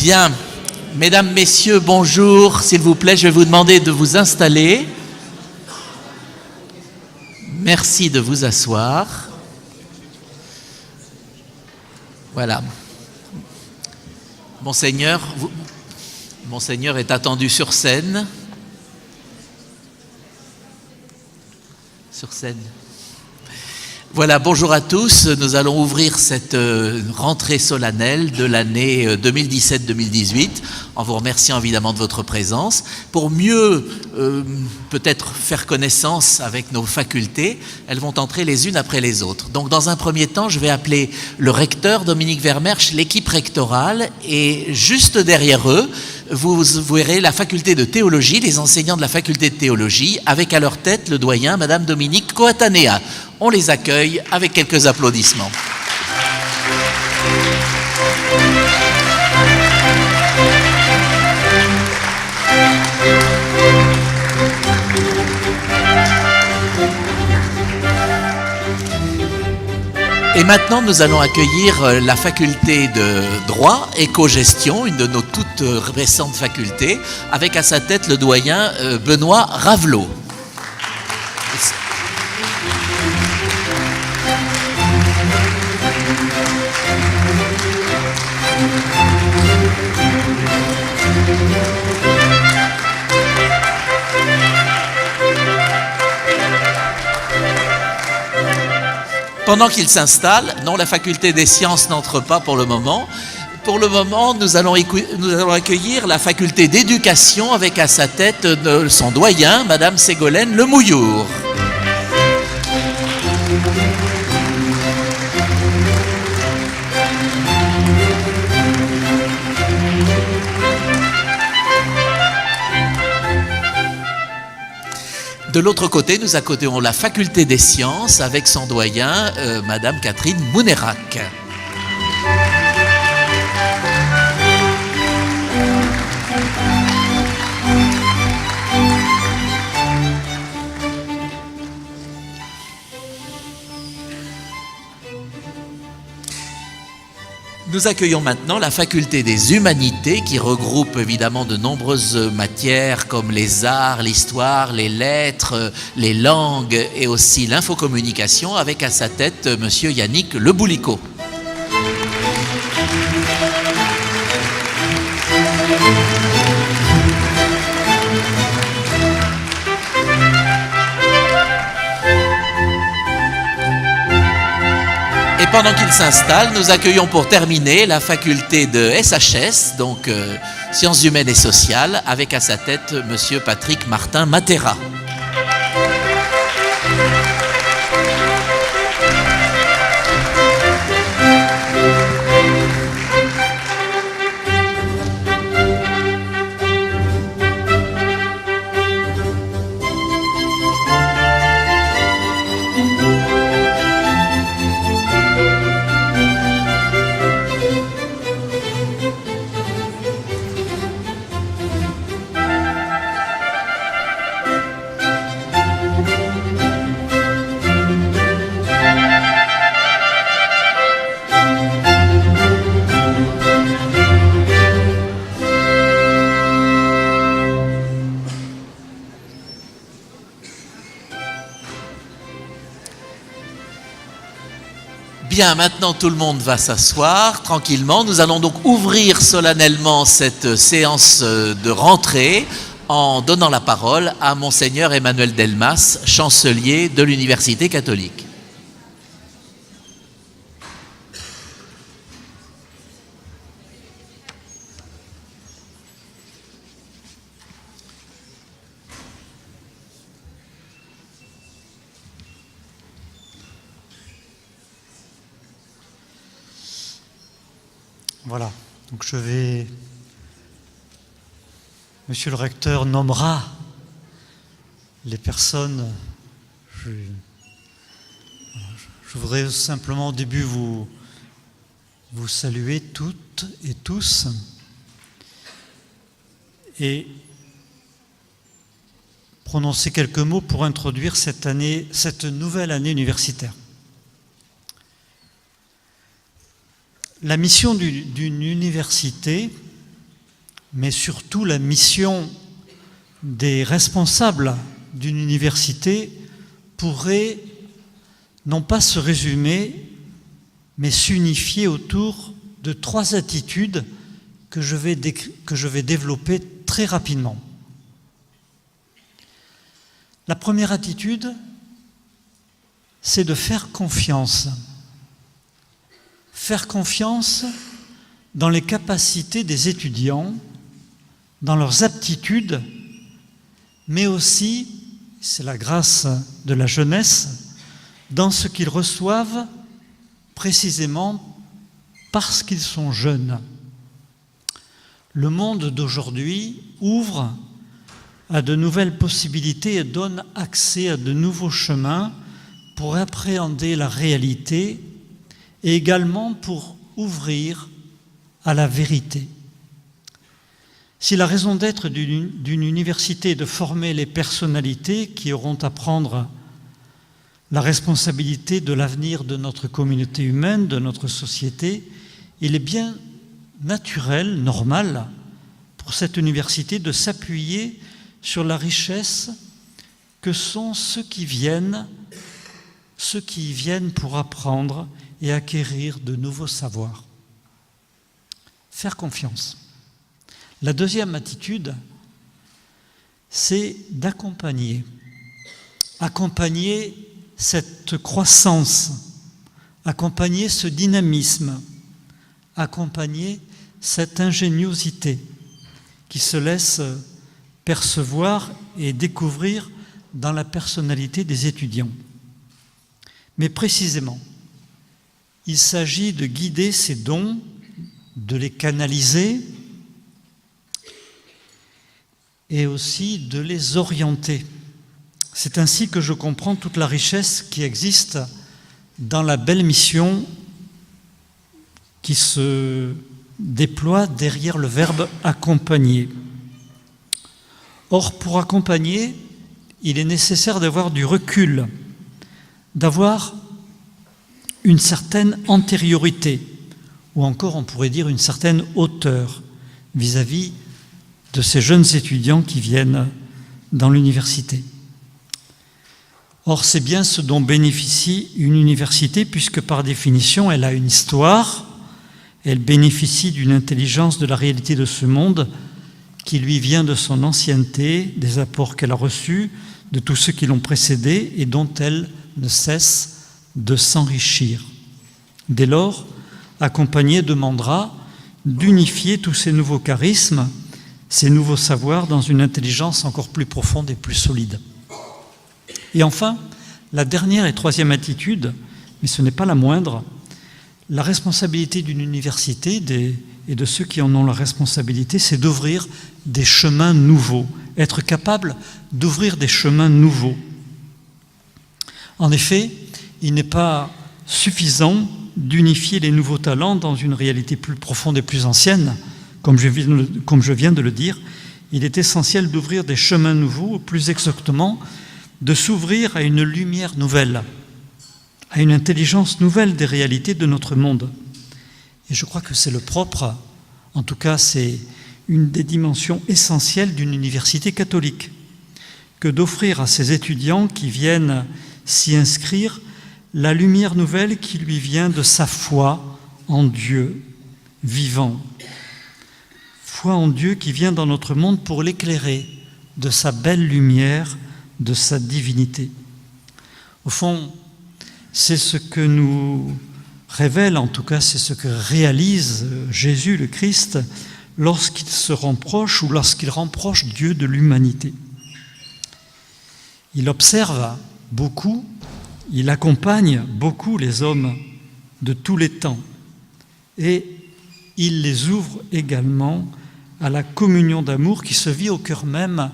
Bien, mesdames, messieurs, bonjour. S'il vous plaît, je vais vous demander de vous installer. Merci de vous asseoir. Voilà. Monseigneur est attendu sur scène. Sur scène. Voilà, bonjour à tous. Nous allons ouvrir cette rentrée solennelle de l'année 2017-2018 en vous remerciant évidemment de votre présence. Pour mieux peut-être faire connaissance avec nos facultés, elles vont entrer les unes après les autres. Donc dans un premier temps, je vais appeler le recteur Dominique Vermersch, l'équipe rectorale, et juste derrière eux, vous verrez la faculté de théologie, les enseignants de la faculté de théologie, avec à leur tête le doyen, Madame Dominique Coatanea. On les accueille avec quelques applaudissements. Et maintenant, nous allons accueillir la faculté de droit et co-gestion, une de nos toutes récentes facultés, avec à sa tête le doyen Benoît Ravelot. Pendant qu'il s'installe, non, la faculté des sciences n'entre pas pour le moment. Pour le moment, nous allons accueillir la faculté d'éducation avec à sa tête son doyen, Madame Ségolène Lemouillour. De l'autre côté, nous accueillons la faculté des sciences avec son doyen, Madame Catherine Mounerac. Nous accueillons maintenant la faculté des humanités qui regroupe évidemment de nombreuses matières comme les arts, l'histoire, les lettres, les langues et aussi l'infocommunication avec à sa tête Monsieur Yannick Leboulico. Et pendant qu'il s'installe, nous accueillons pour terminer la faculté de SHS, donc Sciences humaines et sociales, avec à sa tête Monsieur Patrick Martin Matera. Bien, maintenant tout le monde va s'asseoir tranquillement. Nous allons donc ouvrir solennellement cette séance de rentrée en donnant la parole à Monseigneur Emmanuel Delmas, chancelier de l'Université catholique. Voilà, donc Monsieur le recteur nommera les personnes. Je voudrais simplement au début vous saluer toutes et tous et prononcer quelques mots pour introduire cette nouvelle année universitaire. La mission d'une université, mais surtout la mission des responsables d'une université pourrait non pas se résumer, mais s'unifier autour de 3 attitudes que je vais développer très rapidement. La première attitude, c'est de faire confiance. Faire confiance dans les capacités des étudiants, dans leurs aptitudes, mais aussi, c'est la grâce de la jeunesse, dans ce qu'ils reçoivent précisément parce qu'ils sont jeunes. Le monde d'aujourd'hui ouvre à de nouvelles possibilités et donne accès à de nouveaux chemins pour appréhender la réalité et également pour ouvrir à la vérité. Si la raison d'être d'une université est de former les personnalités qui auront à prendre la responsabilité de l'avenir de notre communauté humaine, de notre société, il est bien naturel, normal, pour cette université de s'appuyer sur la richesse que sont ceux qui viennent pour apprendre et acquérir de nouveaux savoirs. Faire confiance. La deuxième attitude, c'est d'accompagner. Accompagner cette croissance, accompagner ce dynamisme, accompagner cette ingéniosité qui se laisse percevoir et découvrir dans la personnalité des étudiants. Mais précisément, il s'agit de guider ces dons, de les canaliser et aussi de les orienter. C'est ainsi que je comprends toute la richesse qui existe dans la belle mission qui se déploie derrière le verbe « accompagner ». Or, pour accompagner, il est nécessaire d'avoir du recul, d'avoir une certaine antériorité, ou encore on pourrait dire une certaine hauteur vis-à-vis de ces jeunes étudiants qui viennent dans l'université. Or, c'est bien ce dont bénéficie une université, puisque par définition, elle a une histoire, elle bénéficie d'une intelligence de la réalité de ce monde qui lui vient de son ancienneté, des apports qu'elle a reçus, de tous ceux qui l'ont précédée et dont elle ne cesse de s'enrichir. Dès lors, accompagner demandera d'unifier tous ces nouveaux charismes, ces nouveaux savoirs dans une intelligence encore plus profonde et plus solide. Et enfin, la dernière et troisième attitude, mais ce n'est pas la moindre, la responsabilité d'une université et de ceux qui en ont la responsabilité, c'est d'ouvrir des chemins nouveaux, être capable d'ouvrir des chemins nouveaux. En effet, il n'est pas suffisant d'unifier les nouveaux talents dans une réalité plus profonde et plus ancienne, comme je viens de le dire. Il est essentiel d'ouvrir des chemins nouveaux, ou plus exactement, de s'ouvrir à une lumière nouvelle, à une intelligence nouvelle des réalités de notre monde. Et je crois que c'est le propre, en tout cas c'est une des dimensions essentielles d'une université catholique, que d'offrir à ces étudiants qui viennent s'y inscrire la lumière nouvelle qui lui vient de sa foi en Dieu vivant. Foi en Dieu qui vient dans notre monde pour l'éclairer de sa belle lumière, de sa divinité. Au fond, c'est ce que nous révèle, en tout cas c'est ce que réalise Jésus le Christ lorsqu'il se rapproche ou lorsqu'il rapproche Dieu de l'humanité. Il observe beaucoup, il accompagne beaucoup les hommes de tous les temps et il les ouvre également à la communion d'amour qui se vit au cœur même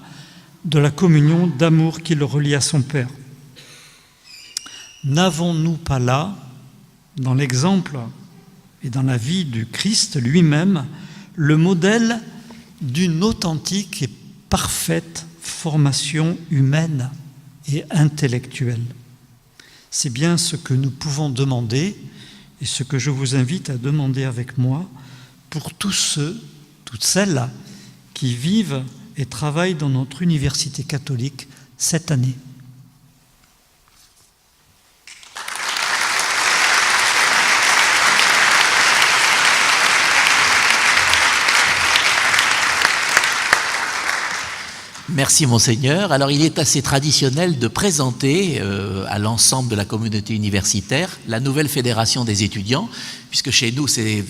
de la communion d'amour qui le relie à son Père. N'avons-nous pas là, dans l'exemple et dans la vie du Christ lui-même, le modèle d'une authentique et parfaite formation humaine et intellectuelle? C'est bien ce que nous pouvons demander et ce que je vous invite à demander avec moi pour tous ceux, toutes celles qui vivent et travaillent dans notre université catholique cette année. Merci Monseigneur. Alors il est assez traditionnel de présenter à l'ensemble de la communauté universitaire la nouvelle fédération des étudiants, puisque chez nous c'est,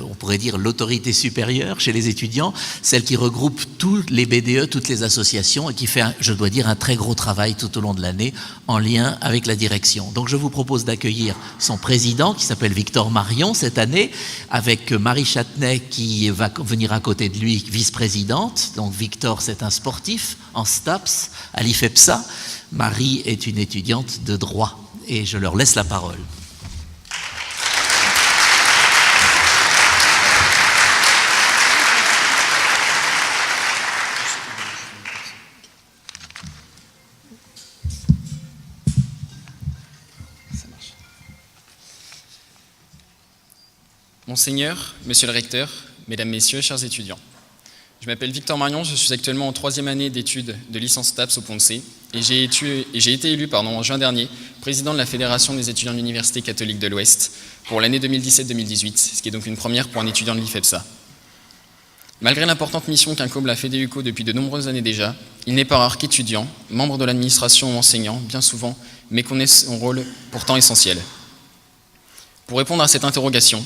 on pourrait dire, l'autorité supérieure chez les étudiants, celle qui regroupe tous les BDE, toutes les associations et qui fait, je dois dire, un très gros travail tout au long de l'année en lien avec la direction. Donc je vous propose d'accueillir son président qui s'appelle Victor Marion cette année, avec Marie Châtenay qui va venir à côté de lui, vice-présidente. Donc Victor, c'est un sportif en STAPS à l'IFEPSA. Marie est une étudiante de droit et je leur laisse la parole. Monseigneur, Monsieur le Recteur, Mesdames, Messieurs, chers étudiants. Je m'appelle Victor Marion, je suis actuellement en 3e année d'études de licence STAPS au Pont-de-C et j'ai été élu en juin dernier président de la Fédération des étudiants de l'Université catholique de l'Ouest pour l'année 2017-2018, ce qui est donc une première pour un étudiant de l'IFEPSA. Malgré l'importante mission qu'incombe la FEDEUCO depuis de nombreuses années déjà, il n'est pas rare qu'étudiants, membres de l'administration ou enseignants, bien souvent, méconnaissent son rôle pourtant essentiel. Pour répondre à cette interrogation,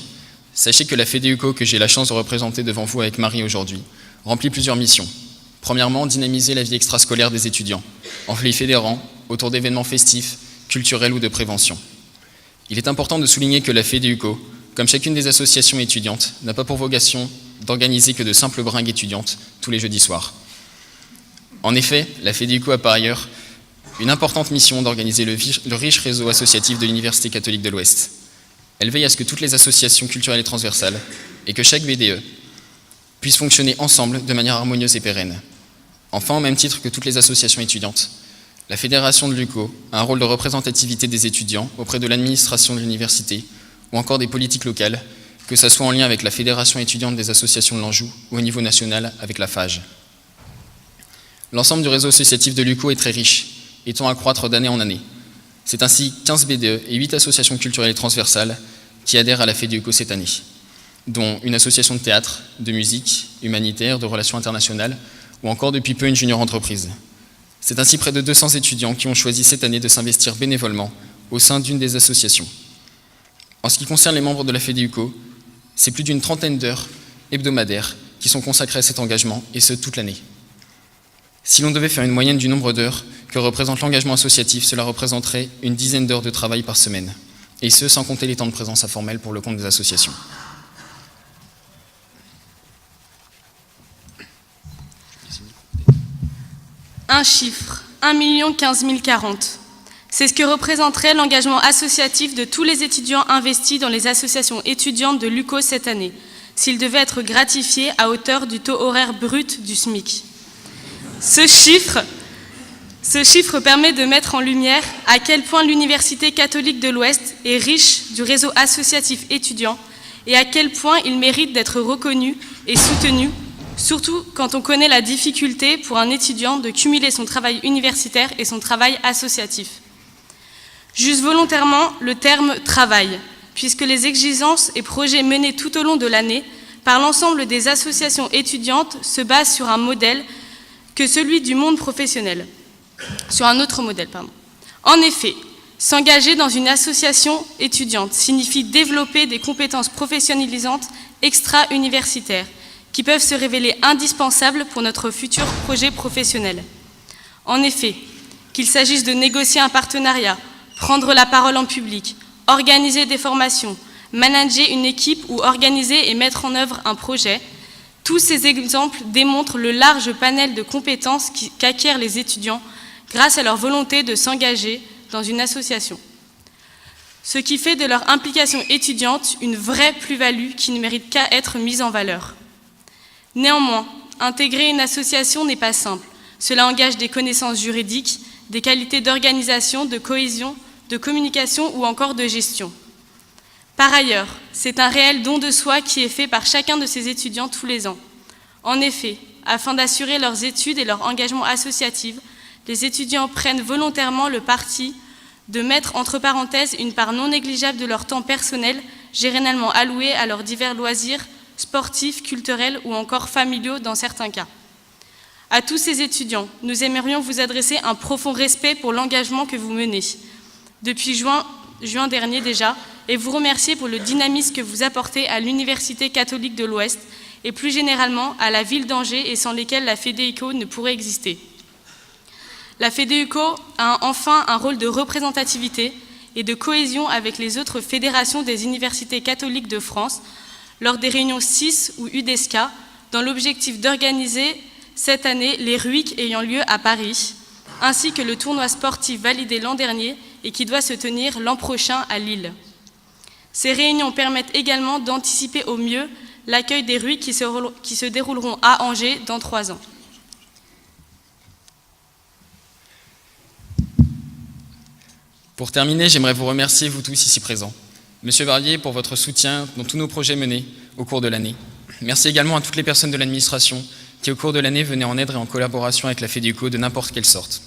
sachez que la FEDEUCO, que j'ai la chance de représenter devant vous avec Marie aujourd'hui, remplit plusieurs missions. Premièrement, dynamiser la vie extrascolaire des étudiants, en les fédérant autour d'événements festifs, culturels ou de prévention. Il est important de souligner que la FEDEUCO, comme chacune des associations étudiantes, n'a pas pour vocation d'organiser que de simples bringues étudiantes tous les jeudis soirs. En effet, la FEDEUCO a par ailleurs une importante mission d'organiser le riche réseau associatif de l'Université catholique de l'Ouest. Elle veille à ce que toutes les associations culturelles et transversales, et que chaque BDE, puissent fonctionner ensemble de manière harmonieuse et pérenne. Enfin, au même titre que toutes les associations étudiantes, la Fédération de l'UCO a un rôle de représentativité des étudiants auprès de l'administration de l'université ou encore des politiques locales, que ce soit en lien avec la Fédération étudiante des associations de l'Anjou ou au niveau national avec la FAGE. L'ensemble du réseau associatif de l'UCO est très riche et tend à croître d'année en année. C'est ainsi 15 BDE et 8 associations culturelles et transversales qui adhèrent à la FEDEUCO cette année, dont une association de théâtre, de musique, humanitaire, de relations internationales, ou encore depuis peu une junior entreprise. C'est ainsi près de 200 étudiants qui ont choisi cette année de s'investir bénévolement au sein d'une des associations. En ce qui concerne les membres de la FEDEUCO, c'est plus d'une trentaine d'heures hebdomadaires qui sont consacrées à cet engagement, et ce, toute l'année. Si l'on devait faire une moyenne du nombre d'heures que représente l'engagement associatif, cela représenterait une dizaine d'heures de travail par semaine, et ce, sans compter les temps de présence informels pour le compte des associations. Un chiffre, 1 015 040. C'est ce que représenterait l'engagement associatif de tous les étudiants investis dans les associations étudiantes de l'UCO cette année, s'ils devaient être gratifiés à hauteur du taux horaire brut du SMIC. Ce chiffre permet de mettre en lumière à quel point l'Université catholique de l'Ouest est riche du réseau associatif étudiant et à quel point il mérite d'être reconnu et soutenu, surtout quand on connaît la difficulté pour un étudiant de cumuler son travail universitaire et son travail associatif. J'use volontairement le terme « travail », puisque les exigences et projets menés tout au long de l'année par l'ensemble des associations étudiantes se basent sur un modèle que celui du monde professionnel. Sur un autre modèle, pardon. En effet, s'engager dans une association étudiante signifie développer des compétences professionnalisantes extra-universitaires qui peuvent se révéler indispensables pour notre futur projet professionnel. En effet, qu'il s'agisse de négocier un partenariat, prendre la parole en public, organiser des formations, manager une équipe ou organiser et mettre en œuvre un projet, tous ces exemples démontrent le large panel de compétences qu'acquièrent les étudiants grâce à leur volonté de s'engager dans une association. Ce qui fait de leur implication étudiante une vraie plus-value qui ne mérite qu'à être mise en valeur. Néanmoins, intégrer une association n'est pas simple. Cela engage des connaissances juridiques, des qualités d'organisation, de cohésion, de communication ou encore de gestion. Par ailleurs, c'est un réel don de soi qui est fait par chacun de ces étudiants tous les ans. En effet, Afin d'assurer leurs études et leur engagement associatif, les étudiants prennent volontairement le parti de mettre entre parenthèses une part non négligeable de leur temps personnel, généralement alloué à leurs divers loisirs sportifs, culturels ou encore familiaux dans certains cas. À tous ces étudiants, nous aimerions vous adresser un profond respect pour l'engagement que vous menez depuis juin dernier déjà, et vous remercier pour le dynamisme que vous apportez à l'Université catholique de l'Ouest et plus généralement à la ville d'Angers et sans lesquelles la FEDEUCO ne pourrait exister. La FEDEUCO a enfin un rôle de représentativité et de cohésion avec les autres fédérations des universités catholiques de France lors des réunions CIS ou UDESCA, dans l'objectif d'organiser cette année les RUIC ayant lieu à Paris, ainsi que le tournoi sportif validé l'an dernier et qui doit se tenir l'an prochain à Lille. Ces réunions permettent également d'anticiper au mieux l'accueil des RUIC qui se dérouleront à Angers dans 3 ans. Pour terminer, j'aimerais vous remercier, vous tous ici présents. Monsieur Barbier, pour votre soutien dans tous nos projets menés au cours de l'année. Merci également à toutes les personnes de l'administration qui, au cours de l'année, venaient en aide et en collaboration avec la FEDEUCO de n'importe quelle sorte.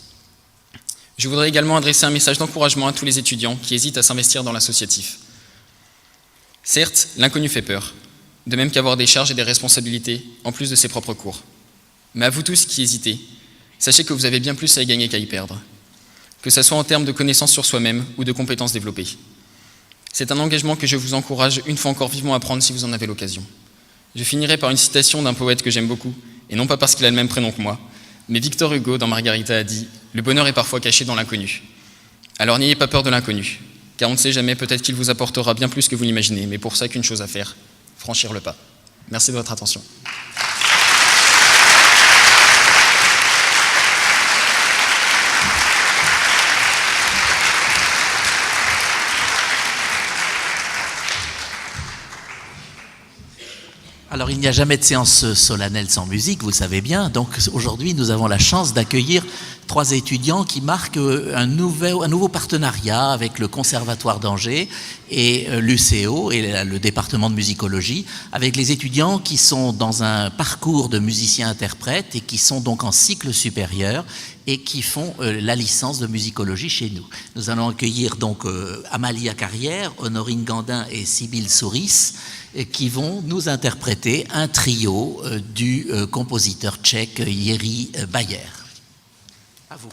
Je voudrais également adresser un message d'encouragement à tous les étudiants qui hésitent à s'investir dans l'associatif. Certes, l'inconnu fait peur, de même qu'avoir des charges et des responsabilités en plus de ses propres cours. Mais à vous tous qui hésitez, sachez que vous avez bien plus à y gagner qu'à y perdre, que ce soit en termes de connaissances sur soi-même ou de compétences développées. C'est un engagement que je vous encourage une fois encore vivement à prendre si vous en avez l'occasion. Je finirai par une citation d'un poète que j'aime beaucoup, et non pas parce qu'il a le même prénom que moi, mais Victor Hugo dans Margarita a dit « Le bonheur est parfois caché dans l'inconnu ». Alors n'ayez pas peur de l'inconnu, car on ne sait jamais, peut-être qu'il vous apportera bien plus que vous l'imaginez, mais pour ça qu'une chose à faire, franchir le pas. Merci de votre attention. Alors, il n'y a jamais de séance solennelle sans musique, vous le savez bien. Donc, aujourd'hui, nous avons la chance d'accueillir 3 étudiants qui marquent un nouveau partenariat avec le Conservatoire d'Angers et l'UCO et le département de musicologie, avec les étudiants qui sont dans un parcours de musiciens-interprètes et qui sont donc en cycle supérieur et qui font la licence de musicologie chez nous. Nous allons accueillir donc Amalia Carrière, Honorine Gandin et Sybille Souris, qui vont nous interpréter un trio du compositeur tchèque Jiří Bayer. À vous.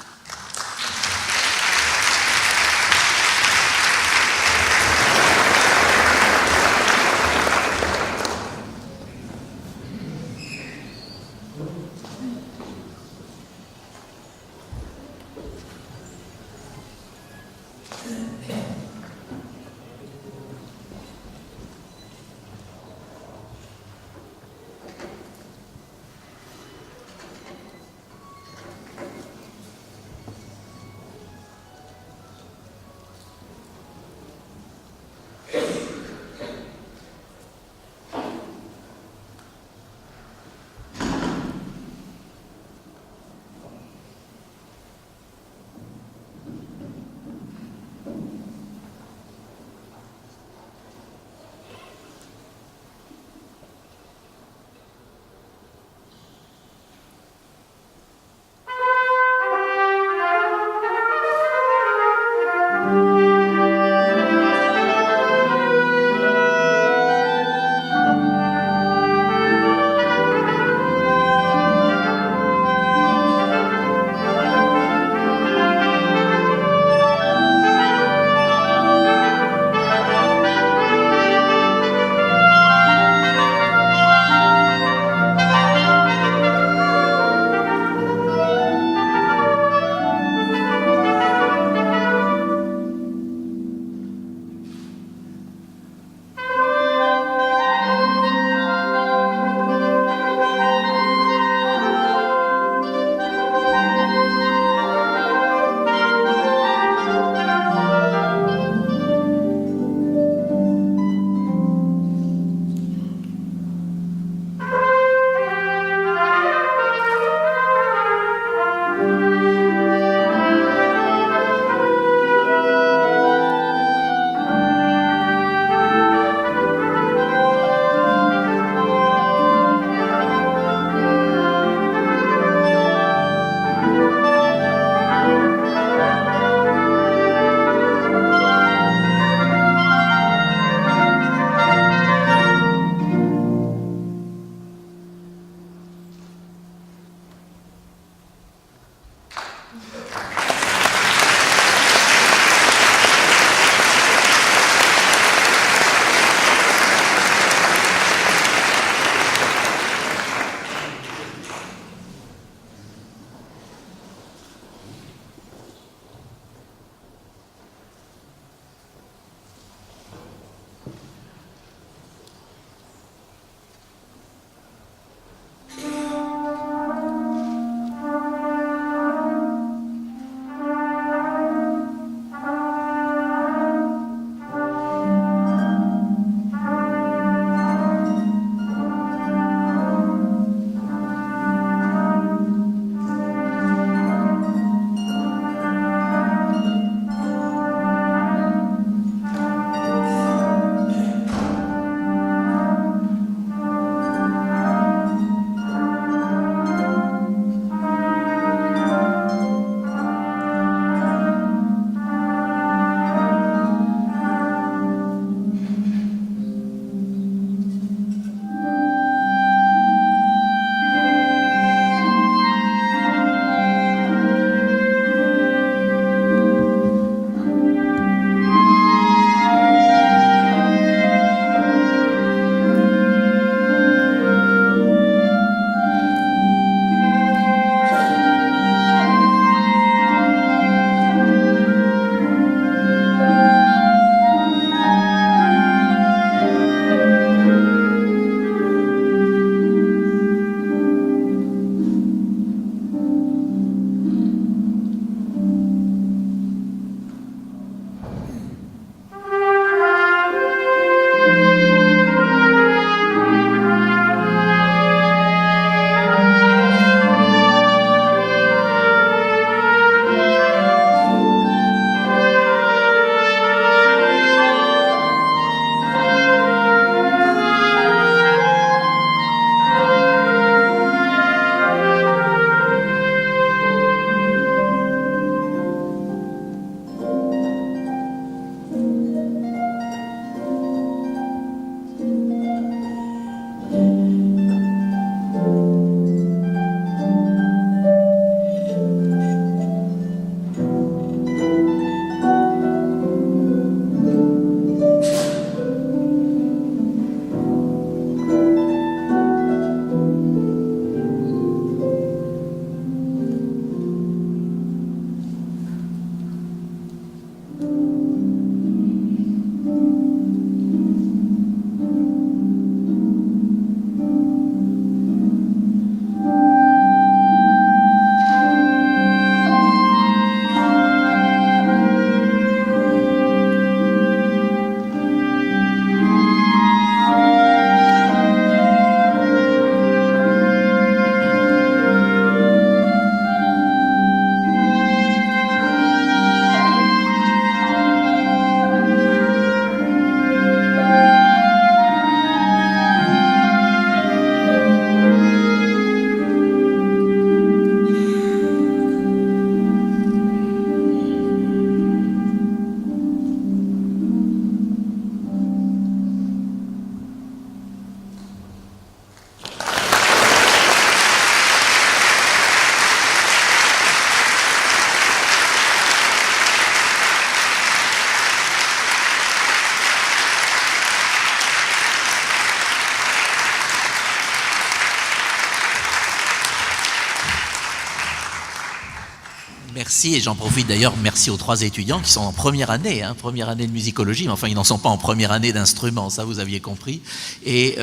Merci, et j'en profite d'ailleurs, merci aux 3 étudiants qui sont en première année de musicologie, mais enfin ils n'en sont pas en première année d'instrument, ça vous aviez compris, et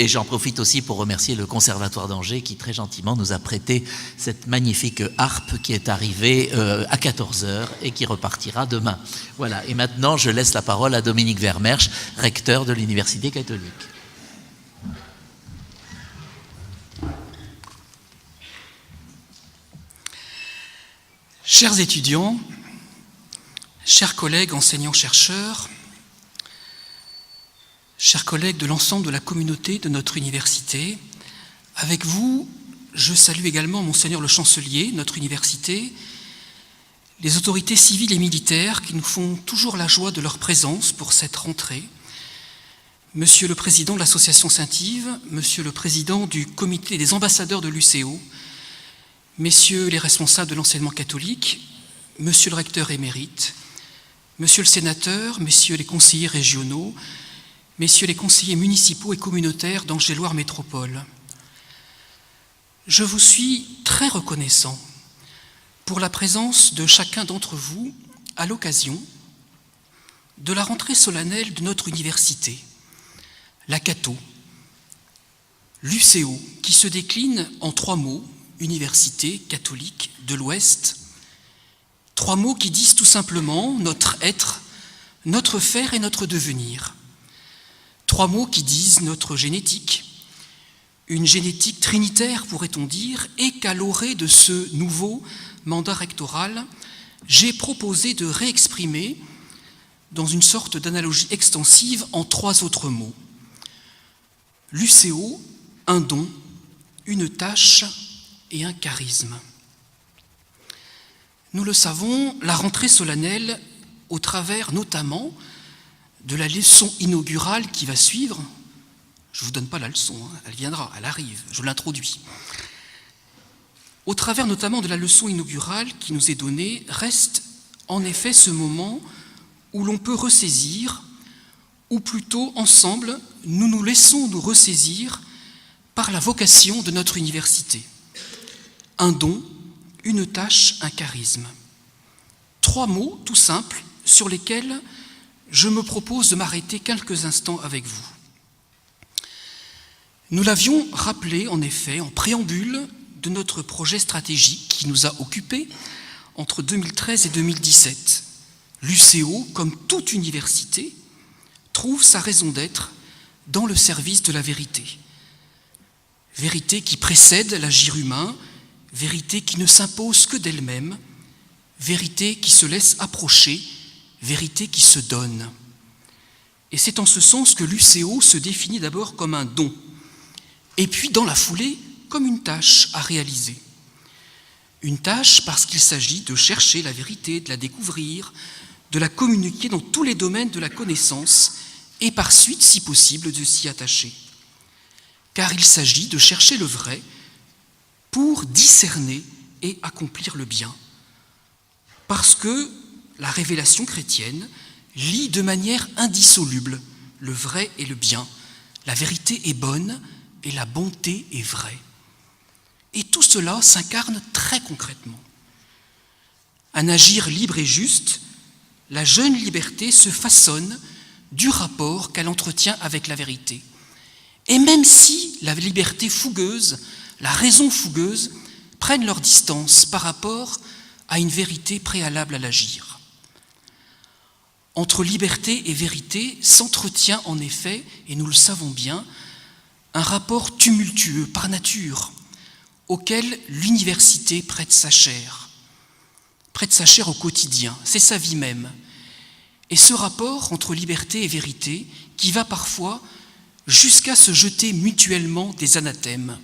j'en profite aussi pour remercier le Conservatoire d'Angers qui très gentiment nous a prêté cette magnifique harpe qui est arrivée à 14h et qui repartira demain. Voilà, et maintenant je laisse la parole à Dominique Vermersch, recteur de l'Université catholique. Chers étudiants, chers collègues enseignants-chercheurs, chers collègues de l'ensemble de la communauté de notre université, avec vous, je salue également Monseigneur le Chancelier, notre université, les autorités civiles et militaires qui nous font toujours la joie de leur présence pour cette rentrée, Monsieur le Président de l'Association Saint-Yves, Monsieur le Président du Comité des ambassadeurs de l'UCO, Messieurs les responsables de l'enseignement catholique, Monsieur le recteur émérite, Monsieur le sénateur, Messieurs les conseillers régionaux, Messieurs les conseillers municipaux et communautaires d'Angers-Loire Métropole, je vous suis très reconnaissant pour la présence de chacun d'entre vous à l'occasion de la rentrée solennelle de notre université, la Cato, l'UCO, qui se décline en 3 mots, Université catholique de l'Ouest, 3 mots qui disent tout simplement notre être, notre faire et notre devenir. 3 mots qui disent notre génétique, une génétique trinitaire pourrait-on dire, et qu'à l'orée de ce nouveau mandat rectoral, j'ai proposé de réexprimer dans une sorte d'analogie extensive en 3 autres mots. L'UCO, un don, une tâche et un charisme. Nous le savons, la rentrée solennelle, au travers notamment de la leçon inaugurale qui va suivre, je ne vous donne pas la leçon, elle viendra, elle arrive, je l'introduis. Au travers notamment de la leçon inaugurale qui nous est donnée, reste en effet ce moment où l'on peut ressaisir, ou plutôt ensemble, nous nous laissons nous ressaisir par la vocation de notre université. Un don, une tâche, un charisme. 3 mots tout simples sur lesquels je me propose de m'arrêter quelques instants avec vous. Nous l'avions rappelé en effet en préambule de notre projet stratégique qui nous a occupés entre 2013 et 2017. L'UCO, comme toute université, trouve sa raison d'être dans le service de la vérité. Vérité qui précède l'agir humain, vérité qui ne s'impose que d'elle-même, vérité qui se laisse approcher, vérité qui se donne. Et c'est en ce sens que l'UCO se définit d'abord comme un don, et puis dans la foulée, comme une tâche à réaliser. Une tâche parce qu'il s'agit de chercher la vérité, de la découvrir, de la communiquer dans tous les domaines de la connaissance, et par suite, si possible, de s'y attacher. Car il s'agit de chercher le vrai, pour discerner et accomplir le bien. Parce que la révélation chrétienne lie de manière indissoluble le vrai et le bien. La vérité est bonne et la bonté est vraie. Et tout cela s'incarne très concrètement. Un agir libre et juste, la jeune liberté se façonne du rapport qu'elle entretient avec la vérité. Et même si la liberté fougueuse, la raison fougueuse, prennent leur distance par rapport à une vérité préalable à l'agir. Entre liberté et vérité s'entretient en effet, et nous le savons bien, un rapport tumultueux par nature, auquel l'université prête sa chair au quotidien, c'est sa vie même. Et ce rapport entre liberté et vérité qui va parfois jusqu'à se jeter mutuellement des anathèmes.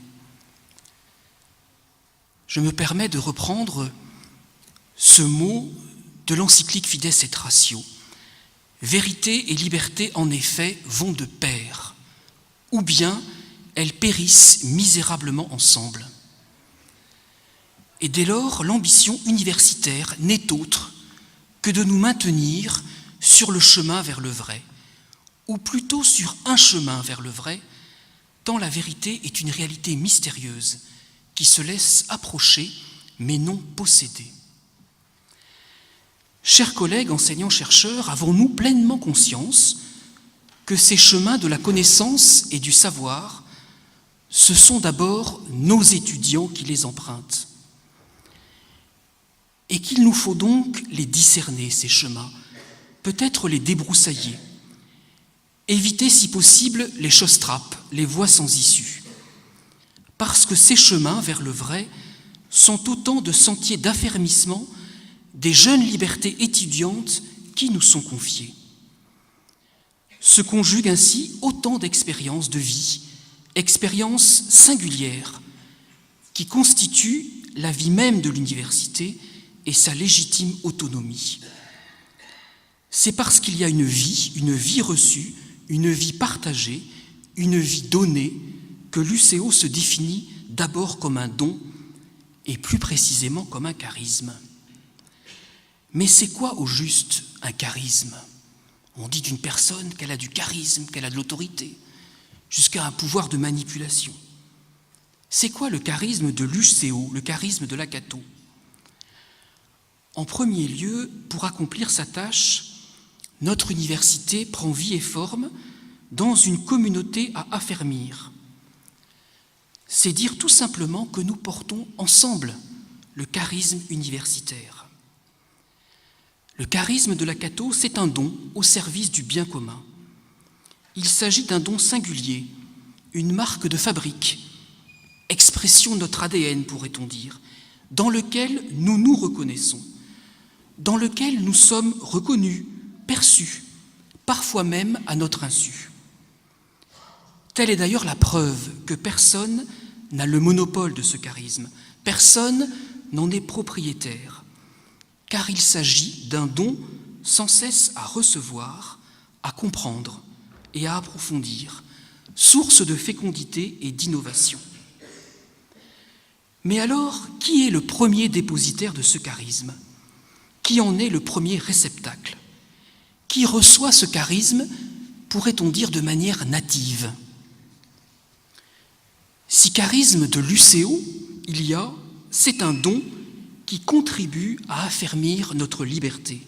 Je me permets de reprendre ce mot de l'encyclique Fides et Ratio. Vérité et liberté, en effet, vont de pair, ou bien elles périssent misérablement ensemble. Et dès lors, l'ambition universitaire n'est autre que de nous maintenir sur le chemin vers le vrai, ou plutôt sur un chemin vers le vrai, tant la vérité est une réalité mystérieuse qui se laisse approcher mais non posséder. Chers collègues enseignants-chercheurs, avons-nous pleinement conscience que ces chemins de la connaissance et du savoir, ce sont d'abord nos étudiants qui les empruntent, et qu'il nous faut donc les discerner, ces chemins, peut-être les débroussailler, éviter si possible les choses-trappes, les voies sans issue, parce que ces chemins vers le vrai sont autant de sentiers d'affermissement des jeunes libertés étudiantes qui nous sont confiées. Se conjuguent ainsi autant d'expériences de vie, expériences singulières, qui constituent la vie même de l'université et sa légitime autonomie. C'est parce qu'il y a une vie reçue, une vie partagée, une vie donnée, que l'UCO se définit d'abord comme un don et plus précisément comme un charisme. Mais c'est quoi au juste un charisme ? On dit d'une personne qu'elle a du charisme, qu'elle a de l'autorité, jusqu'à un pouvoir de manipulation. C'est quoi le charisme de l'UCO, le charisme de la Cato ? En premier lieu, pour accomplir sa tâche, notre université prend vie et forme dans une communauté à affermir. C'est dire tout simplement que nous portons ensemble le charisme universitaire. Le charisme de la Cato, c'est un don au service du bien commun. Il s'agit d'un don singulier, une marque de fabrique, expression de notre ADN, pourrait-on dire, dans lequel nous nous reconnaissons, dans lequel nous sommes reconnus, perçus, parfois même à notre insu. Telle est d'ailleurs la preuve que personne n'a le monopole de ce charisme, personne n'en est propriétaire, car il s'agit d'un don sans cesse à recevoir, à comprendre et à approfondir, source de fécondité et d'innovation. Mais alors, qui est le premier dépositaire de ce charisme ? Qui en est le premier réceptacle ? Qui reçoit ce charisme, pourrait-on dire de manière native ? Si charisme de l'UCO il y a, c'est un don qui contribue à affermir notre liberté,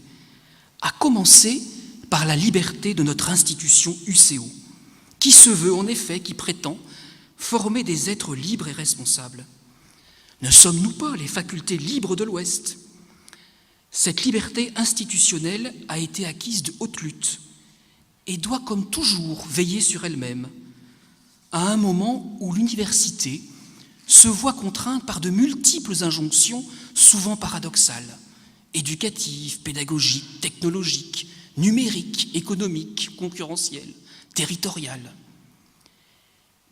à commencer par la liberté de notre institution UCO, qui se veut en effet, qui prétend former des êtres libres et responsables. Ne sommes-nous pas les facultés libres de l'Ouest ? Cette liberté institutionnelle a été acquise de haute lutte et doit, comme toujours, veiller sur elle-même, à un moment où l'université se voit contrainte par de multiples injonctions, souvent paradoxales, éducatives, pédagogiques, technologiques, numériques, économiques, concurrentielles, territoriales.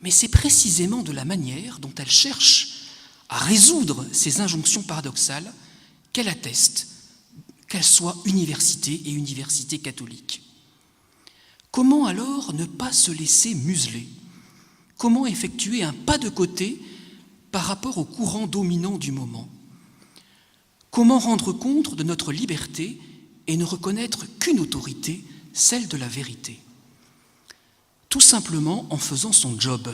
Mais c'est précisément de la manière dont elle cherche à résoudre ces injonctions paradoxales qu'elle atteste, qu'elle soit université et université catholique. Comment alors ne pas se laisser museler ? Comment effectuer un pas de côté par rapport au courant dominant du moment ? Comment rendre compte de notre liberté et ne reconnaître qu'une autorité, celle de la vérité ? Tout simplement en faisant son job,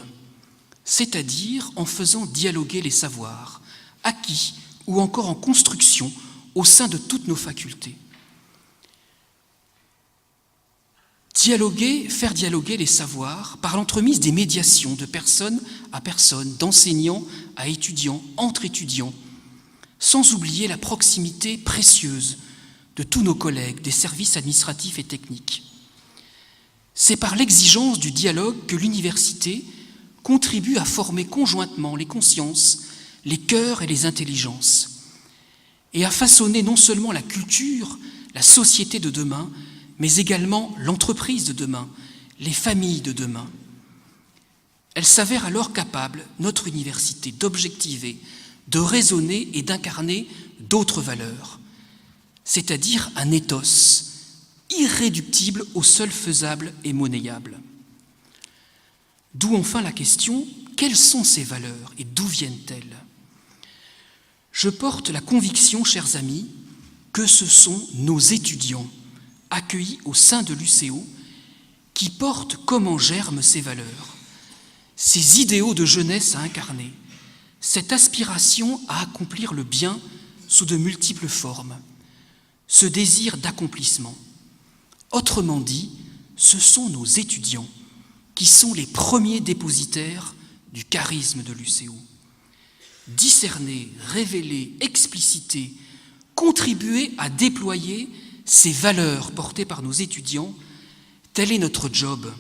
c'est-à-dire en faisant dialoguer les savoirs, acquis ou encore en construction au sein de toutes nos facultés. Faire dialoguer les savoirs par l'entremise des médiations de personne à personne, d'enseignants à étudiants, entre étudiants, sans oublier la proximité précieuse de tous nos collègues des services administratifs et techniques. C'est par l'exigence du dialogue que l'université contribue à former conjointement les consciences, les cœurs et les intelligences, et à façonner non seulement la culture, la société de demain, mais également l'entreprise de demain, les familles de demain. Elle s'avère alors capable, notre université, d'objectiver, de raisonner et d'incarner d'autres valeurs, c'est-à-dire un ethos irréductible au seul faisable et monnayable. D'où enfin la question, quelles sont ces valeurs et d'où viennent-elles ? Je porte la conviction, chers amis, que ce sont nos étudiants accueillis au sein de l'UCO qui portent comme en germe ces valeurs, ces idéaux de jeunesse à incarner, cette aspiration à accomplir le bien sous de multiples formes, ce désir d'accomplissement. Autrement dit, ce sont nos étudiants qui sont les premiers dépositaires du charisme de l'UCO. Discerner, révéler, expliciter, contribuer à déployer ces valeurs portées par nos étudiants, tel est notre job,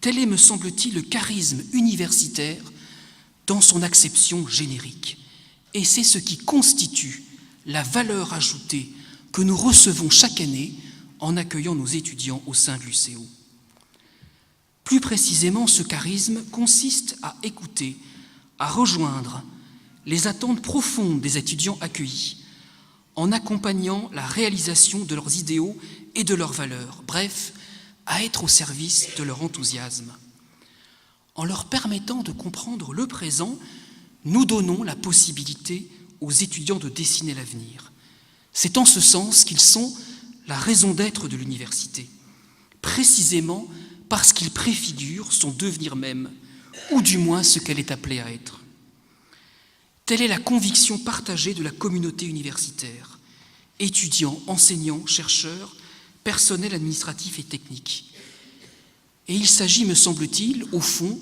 tel est, me semble-t-il, le charisme universitaire dans son acception générique. Et c'est ce qui constitue la valeur ajoutée que nous recevons chaque année en accueillant nos étudiants au sein de l'UCO. Plus précisément, ce charisme consiste à écouter, à rejoindre les attentes profondes des étudiants accueillis, en accompagnant la réalisation de leurs idéaux et de leurs valeurs, bref, à être au service de leur enthousiasme. En leur permettant de comprendre le présent, nous donnons la possibilité aux étudiants de dessiner l'avenir. C'est en ce sens qu'ils sont la raison d'être de l'université, précisément parce qu'ils préfigurent son devenir même, ou du moins ce qu'elle est appelée à être. Telle est la conviction partagée de la communauté universitaire, étudiants, enseignants, chercheurs, personnel administratif et technique. Et il s'agit, me semble-t-il, au fond,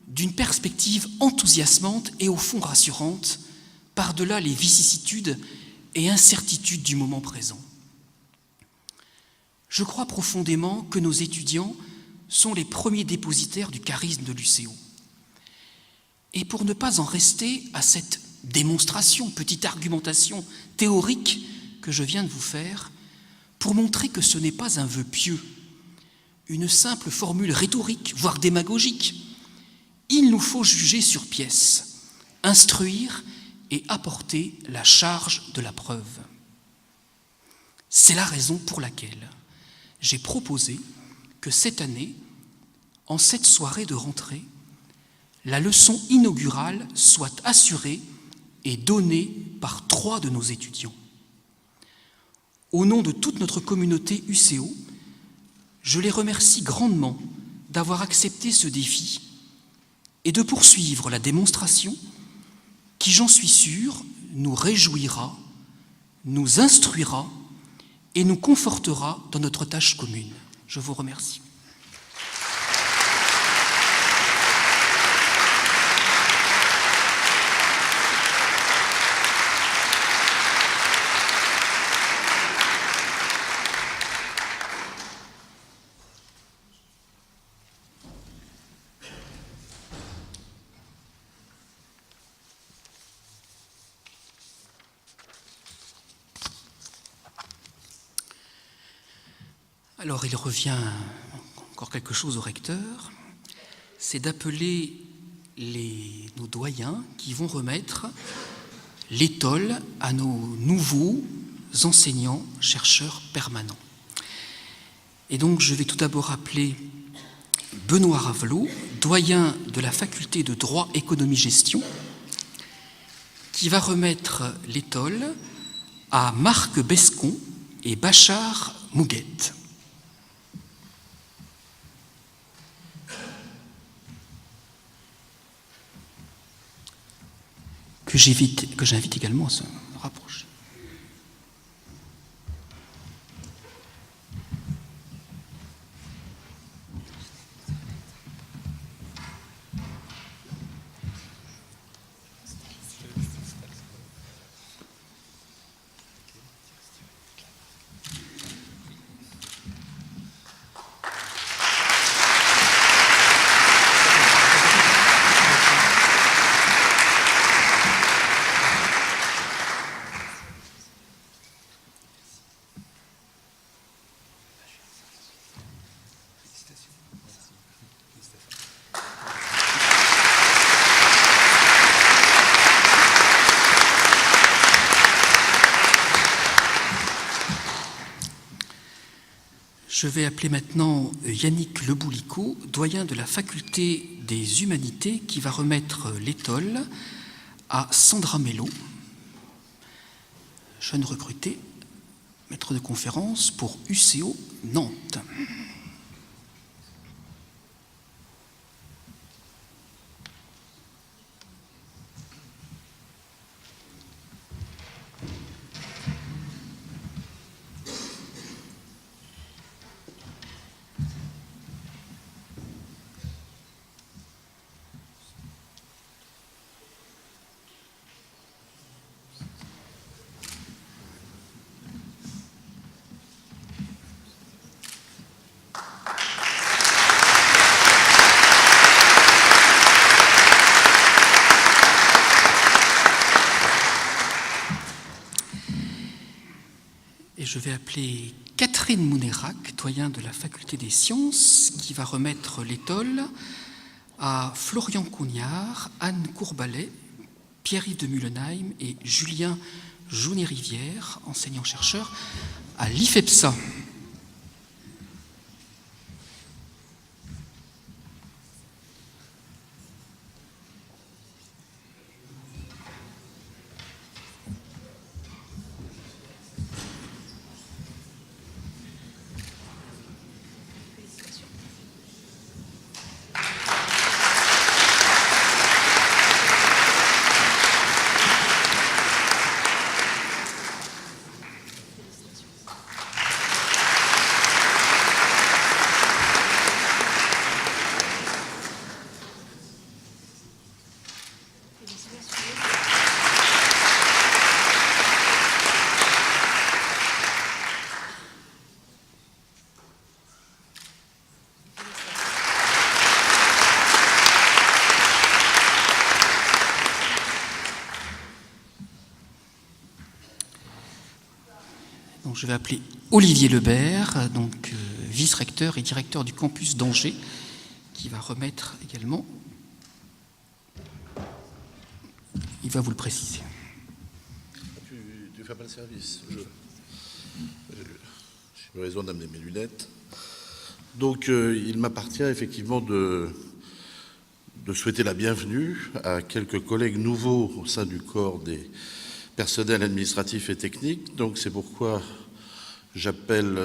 d'une perspective enthousiasmante et au fond rassurante, par-delà les vicissitudes et incertitudes du moment présent. Je crois profondément que nos étudiants sont les premiers dépositaires du charisme de l'UCO. Et pour ne pas en rester à cette démonstration, petite argumentation théorique que je viens de vous faire, pour montrer que ce n'est pas un vœu pieux, une simple formule rhétorique, voire démagogique, il nous faut juger sur pièce, instruire et apporter la charge de la preuve. C'est la raison pour laquelle j'ai proposé que cette année, en cette soirée de rentrée, la leçon inaugurale soit assurée et donnée par 3 de nos étudiants. Au nom de toute notre communauté UCO, je les remercie grandement d'avoir accepté ce défi et de poursuivre la démonstration qui, j'en suis sûr, nous réjouira, nous instruira et nous confortera dans notre tâche commune. Je vous remercie. Alors il revient encore quelque chose au recteur, c'est d'appeler nos doyens qui vont remettre l'étole à nos nouveaux enseignants, chercheurs permanents. Et donc je vais tout d'abord appeler Benoît Ravelot, doyen de la faculté de droit, économie, gestion, qui va remettre l'étole à Marc Bescon et Bachar Mouguette. Que j'invite également à se rapprocher. Je vais appeler maintenant Yannick Leboulico, doyen de la faculté des humanités, qui va remettre l'étole à Sandra Mello, jeune recrutée, maître de conférence pour UCO Nantes. Et je vais appeler Catherine Mounérac, doyen de la faculté des sciences, qui va remettre l'étole à Florian Cognard, Anne Courbalet, Pierre-Yves de Mullenheim et Julien Jaunet-Rivière, enseignants-chercheurs à l'IFEPSA. Donc, je vais appeler Olivier Lebert, donc vice-recteur et directeur du campus d'Angers, qui va remettre également. Il va vous le préciser. Tu fais pas le service. J'ai raison d'amener mes lunettes. Donc, il m'appartient effectivement de souhaiter la bienvenue à quelques collègues nouveaux au sein du corps des personnels administratifs et techniques. Donc, c'est pourquoi j'appelle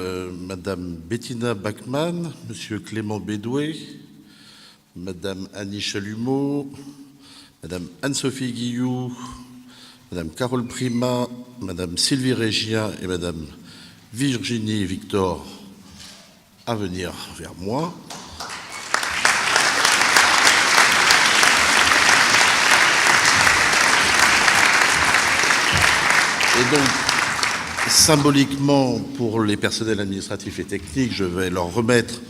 Madame Bettina Bachmann, Monsieur Clément Bédoué, Madame Annie Chalumeau, Madame Anne-Sophie Guilloux, Madame Carole Prima, Madame Sylvie Régien et Madame Virginie Victor à venir vers moi. Et donc, symboliquement, pour les personnels administratifs et techniques, je vais leur remettre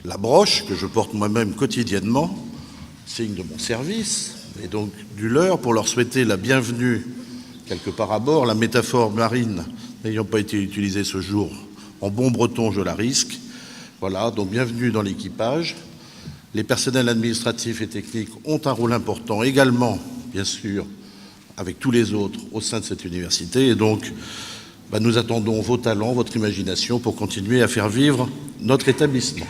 la broche que je porte moi-même quotidiennement, signe de mon service, et donc du leur, pour leur souhaiter la bienvenue quelque part à bord. La métaphore marine n'ayant pas été utilisée ce jour, en bon breton, je la risque. Voilà, donc bienvenue dans l'équipage. Les personnels administratifs et techniques ont un rôle important également, bien sûr, avec tous les autres au sein de cette université. Et donc, nous attendons vos talents, votre imagination pour continuer à faire vivre notre établissement.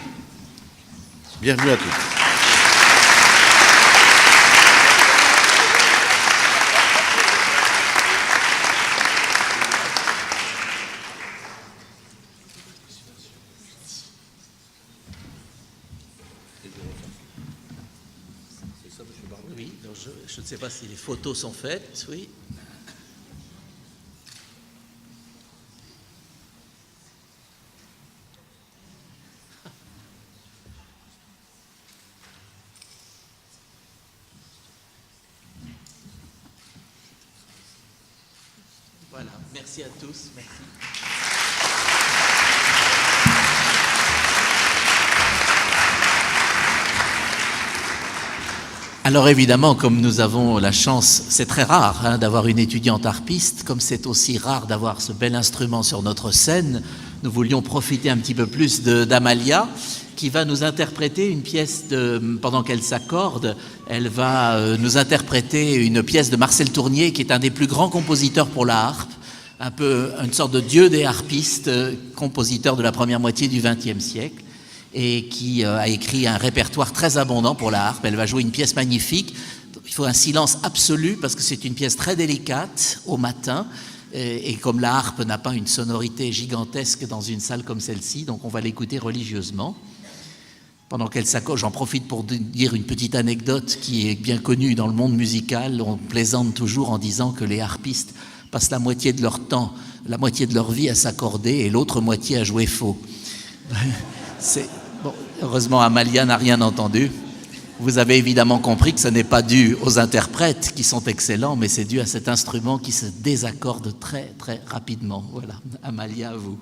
Bienvenue à tous. Oui, donc je ne sais pas si les photos sont faites, oui. Voilà, merci à tous, merci. Alors évidemment, comme nous avons la chance, c'est très rare d'avoir une étudiante harpiste, comme c'est aussi rare d'avoir ce bel instrument sur notre scène, nous voulions profiter un petit peu plus d'Amalia, qui va nous interpréter une pièce, pendant qu'elle s'accorde, elle va nous interpréter une pièce de Marcel Tournier, qui est un des plus grands compositeurs pour la harpe, un peu une sorte de dieu des harpistes, compositeur de la première moitié du XXe siècle, et qui a écrit un répertoire très abondant pour la harpe. Elle va jouer une pièce magnifique. Il faut un silence absolu parce que c'est une pièce très délicate au matin, et comme la harpe n'a pas une sonorité gigantesque dans une salle comme celle-ci, donc on va l'écouter religieusement. Pendant qu'elle s'accorde, j'en profite pour dire une petite anecdote qui est bien connue dans le monde musical. On plaisante toujours en disant que les harpistes passent la moitié de leur temps, la moitié de leur vie à s'accorder et l'autre moitié à jouer faux. Bon, heureusement, Amalia n'a rien entendu. Vous avez évidemment compris que ce n'est pas dû aux interprètes qui sont excellents, mais c'est dû à cet instrument qui se désaccorde très, très rapidement. Voilà, Amalia, à vous.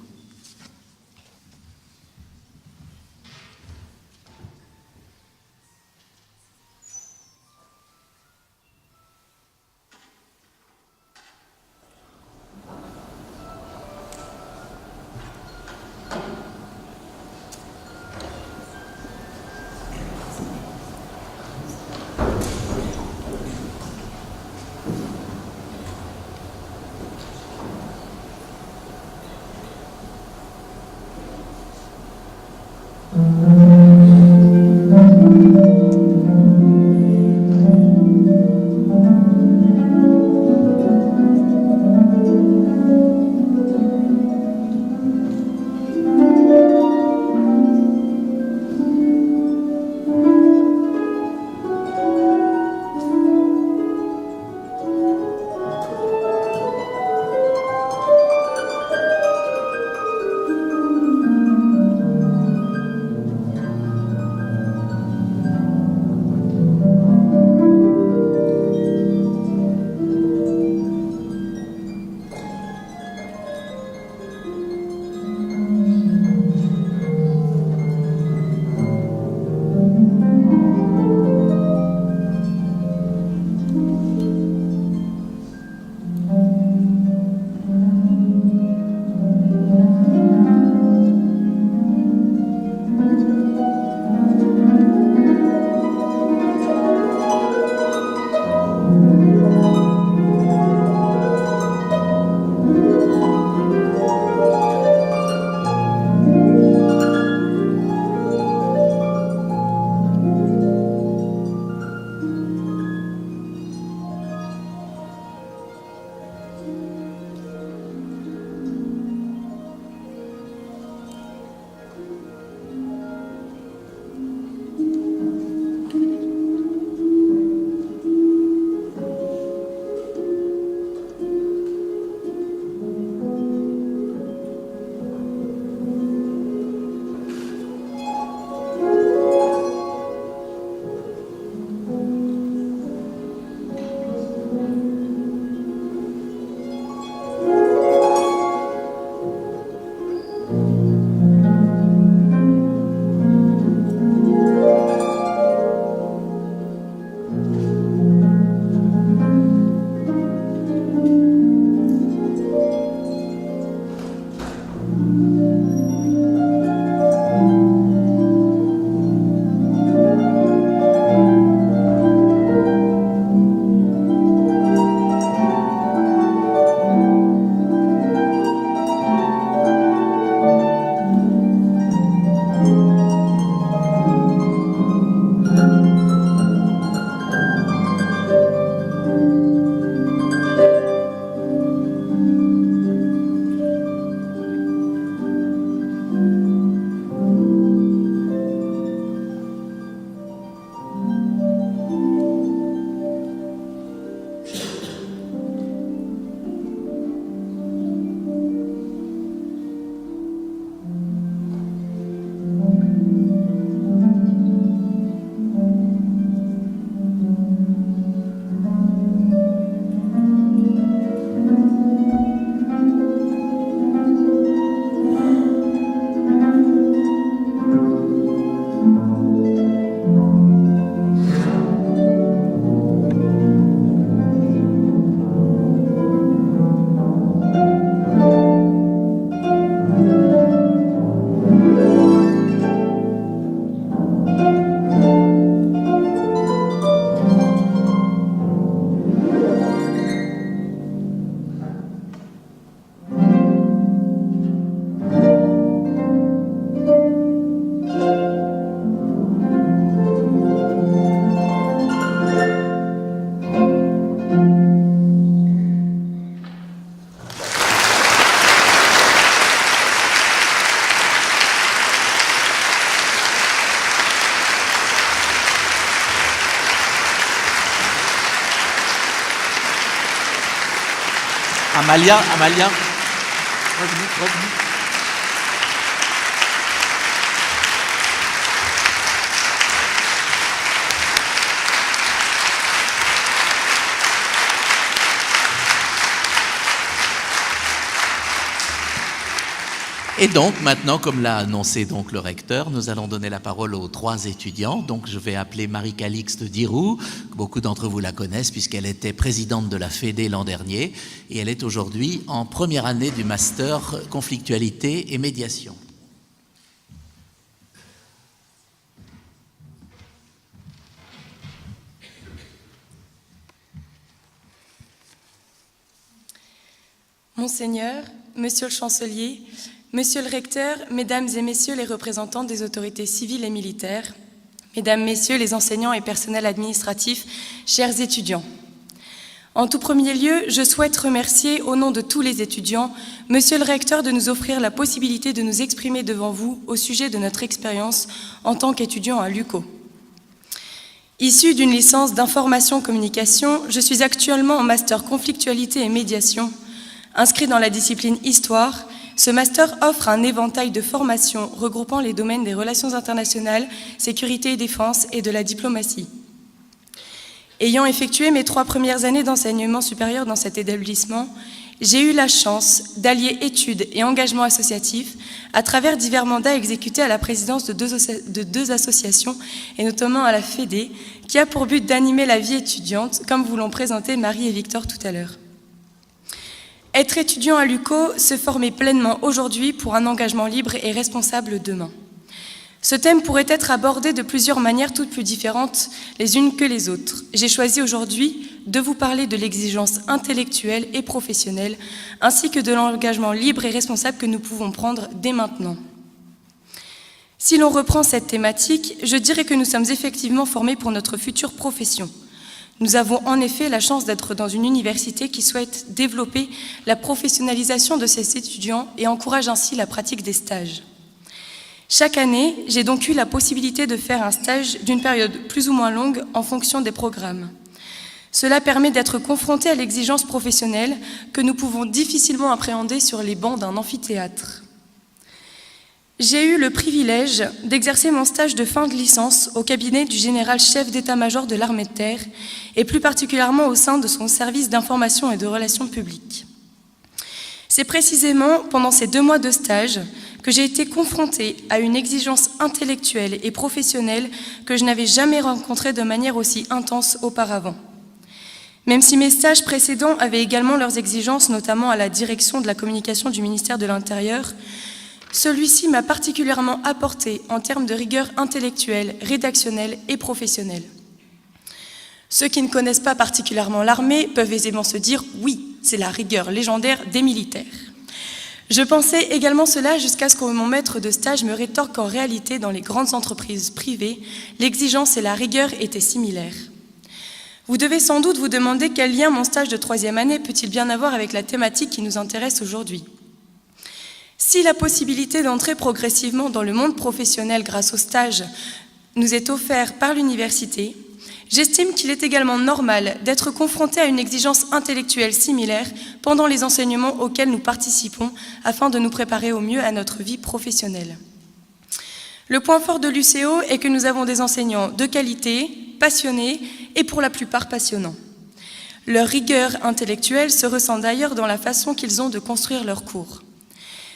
Amalia, revenez. Et donc maintenant, comme l'a annoncé donc le recteur, nous allons donner la parole aux 3 étudiants. Donc je vais appeler Marie-Calixte Diroux, beaucoup d'entre vous la connaissent puisqu'elle était présidente de la Fédé l'an dernier et elle est aujourd'hui en première année du master conflictualité et médiation. Monseigneur, Monsieur le Chancelier, Monsieur le Recteur, Mesdames et Messieurs les représentants des autorités civiles et militaires, Mesdames, Messieurs les enseignants et personnels administratifs, chers étudiants. En tout premier lieu, je souhaite remercier, au nom de tous les étudiants, Monsieur le Recteur de nous offrir la possibilité de nous exprimer devant vous au sujet de notre expérience en tant qu'étudiant à l'UCO. Issu d'une licence d'information-communication, je suis actuellement en master conflictualité et médiation. Inscrit dans la discipline Histoire, ce master offre un éventail de formations regroupant les domaines des relations internationales, sécurité et défense et de la diplomatie. Ayant effectué mes 3 premières années d'enseignement supérieur dans cet établissement, j'ai eu la chance d'allier études et engagement associatif à travers divers mandats exécutés à la présidence de deux associations, et notamment à la Fédé, qui a pour but d'animer la vie étudiante, comme vous l'ont présenté Marie et Victor tout à l'heure. Être étudiant à l'UCO, se former pleinement aujourd'hui pour un engagement libre et responsable demain. Ce thème pourrait être abordé de plusieurs manières toutes plus différentes les unes que les autres. J'ai choisi aujourd'hui de vous parler de l'exigence intellectuelle et professionnelle, ainsi que de l'engagement libre et responsable que nous pouvons prendre dès maintenant. Si l'on reprend cette thématique, je dirais que nous sommes effectivement formés pour notre future profession. Nous avons en effet la chance d'être dans une université qui souhaite développer la professionnalisation de ses étudiants et encourage ainsi la pratique des stages. Chaque année, j'ai donc eu la possibilité de faire un stage d'une période plus ou moins longue en fonction des programmes. Cela permet d'être confronté à l'exigence professionnelle que nous pouvons difficilement appréhender sur les bancs d'un amphithéâtre. J'ai eu le privilège d'exercer mon stage de fin de licence au cabinet du général chef d'état-major de l'armée de terre et plus particulièrement au sein de son service d'information et de relations publiques. C'est précisément pendant ces 2 mois de stage que j'ai été confrontée à une exigence intellectuelle et professionnelle que je n'avais jamais rencontrée de manière aussi intense auparavant. Même si mes stages précédents avaient également leurs exigences, notamment à la direction de la communication du ministère de l'Intérieur, celui-ci m'a particulièrement apporté en termes de rigueur intellectuelle, rédactionnelle et professionnelle. Ceux qui ne connaissent pas particulièrement l'armée peuvent aisément se dire « oui, c'est la rigueur légendaire des militaires ». Je pensais également cela jusqu'à ce que mon maître de stage me rétorque qu'en réalité, dans les grandes entreprises privées, l'exigence et la rigueur étaient similaires. Vous devez sans doute vous demander quel lien mon stage de 3e année peut-il bien avoir avec la thématique qui nous intéresse aujourd'hui. Si la possibilité d'entrer progressivement dans le monde professionnel grâce au stage nous est offerte par l'université, j'estime qu'il est également normal d'être confronté à une exigence intellectuelle similaire pendant les enseignements auxquels nous participons afin de nous préparer au mieux à notre vie professionnelle. Le point fort de l'UCO est que nous avons des enseignants de qualité, passionnés et pour la plupart passionnants. Leur rigueur intellectuelle se ressent d'ailleurs dans la façon qu'ils ont de construire leurs cours.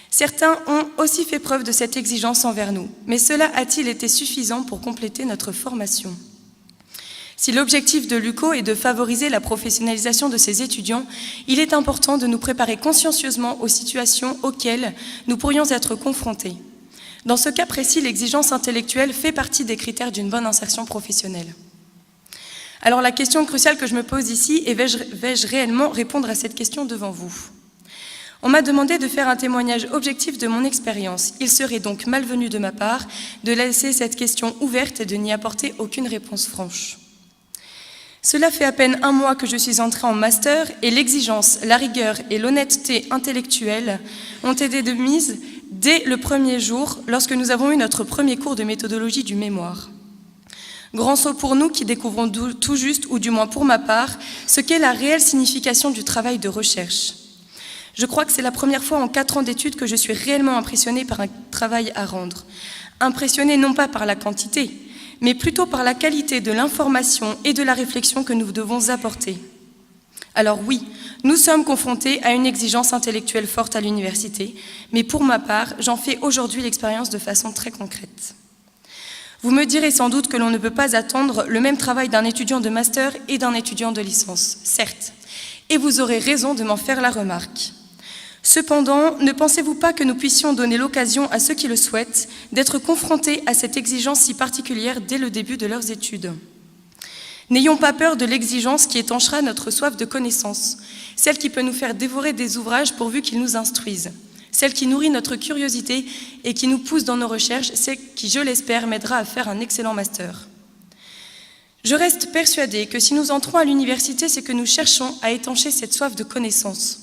Certains ont aussi fait preuve de cette exigence envers nous, mais cela a-t-il été suffisant pour compléter notre formation ? Si l'objectif de l'UCO est de favoriser la professionnalisation de ses étudiants, il est important de nous préparer consciencieusement aux situations auxquelles nous pourrions être confrontés. Dans ce cas précis, l'exigence intellectuelle fait partie des critères d'une bonne insertion professionnelle. Alors la question cruciale que je me pose ici est vais-je réellement répondre à cette question devant vous ? On m'a demandé de faire un témoignage objectif de mon expérience. Il serait donc malvenu de ma part de laisser cette question ouverte et de n'y apporter aucune réponse franche. Cela fait à peine 1 mois que je suis entrée en master et l'exigence, la rigueur et l'honnêteté intellectuelle ont été de mise dès le premier jour lorsque nous avons eu notre premier cours de méthodologie du mémoire. Grand saut pour nous qui découvrons tout juste, ou du moins pour ma part, ce qu'est la réelle signification du travail de recherche. Je crois que c'est la première fois en 4 ans d'études que je suis réellement impressionnée par un travail à rendre. Impressionnée non pas par la quantité, mais plutôt par la qualité de l'information et de la réflexion que nous devons apporter. Alors oui, nous sommes confrontés à une exigence intellectuelle forte à l'université, mais pour ma part, j'en fais aujourd'hui l'expérience de façon très concrète. Vous me direz sans doute que l'on ne peut pas attendre le même travail d'un étudiant de master et d'un étudiant de licence, certes, et vous aurez raison de m'en faire la remarque. Cependant, ne pensez-vous pas que nous puissions donner l'occasion à ceux qui le souhaitent d'être confrontés à cette exigence si particulière dès le début de leurs études ? N'ayons pas peur de l'exigence qui étanchera notre soif de connaissance, celle qui peut nous faire dévorer des ouvrages pourvu qu'ils nous instruisent, celle qui nourrit notre curiosité et qui nous pousse dans nos recherches, celle qui, je l'espère, m'aidera à faire un excellent master. Je reste persuadée que si nous entrons à l'université, c'est que nous cherchons à étancher cette soif de connaissance.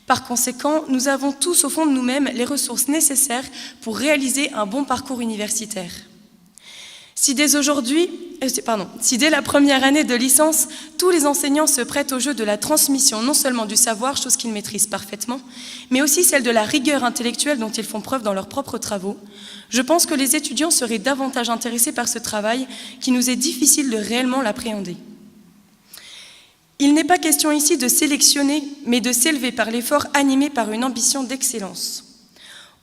Par conséquent, nous avons tous au fond de nous-mêmes les ressources nécessaires pour réaliser un bon parcours universitaire. Si dès la première année de licence, tous les enseignants se prêtent au jeu de la transmission non seulement du savoir, chose qu'ils maîtrisent parfaitement, mais aussi celle de la rigueur intellectuelle dont ils font preuve dans leurs propres travaux, je pense que les étudiants seraient davantage intéressés par ce travail qui nous est difficile de réellement l'appréhender. Il n'est pas question ici de sélectionner, mais de s'élever par l'effort animé par une ambition d'excellence.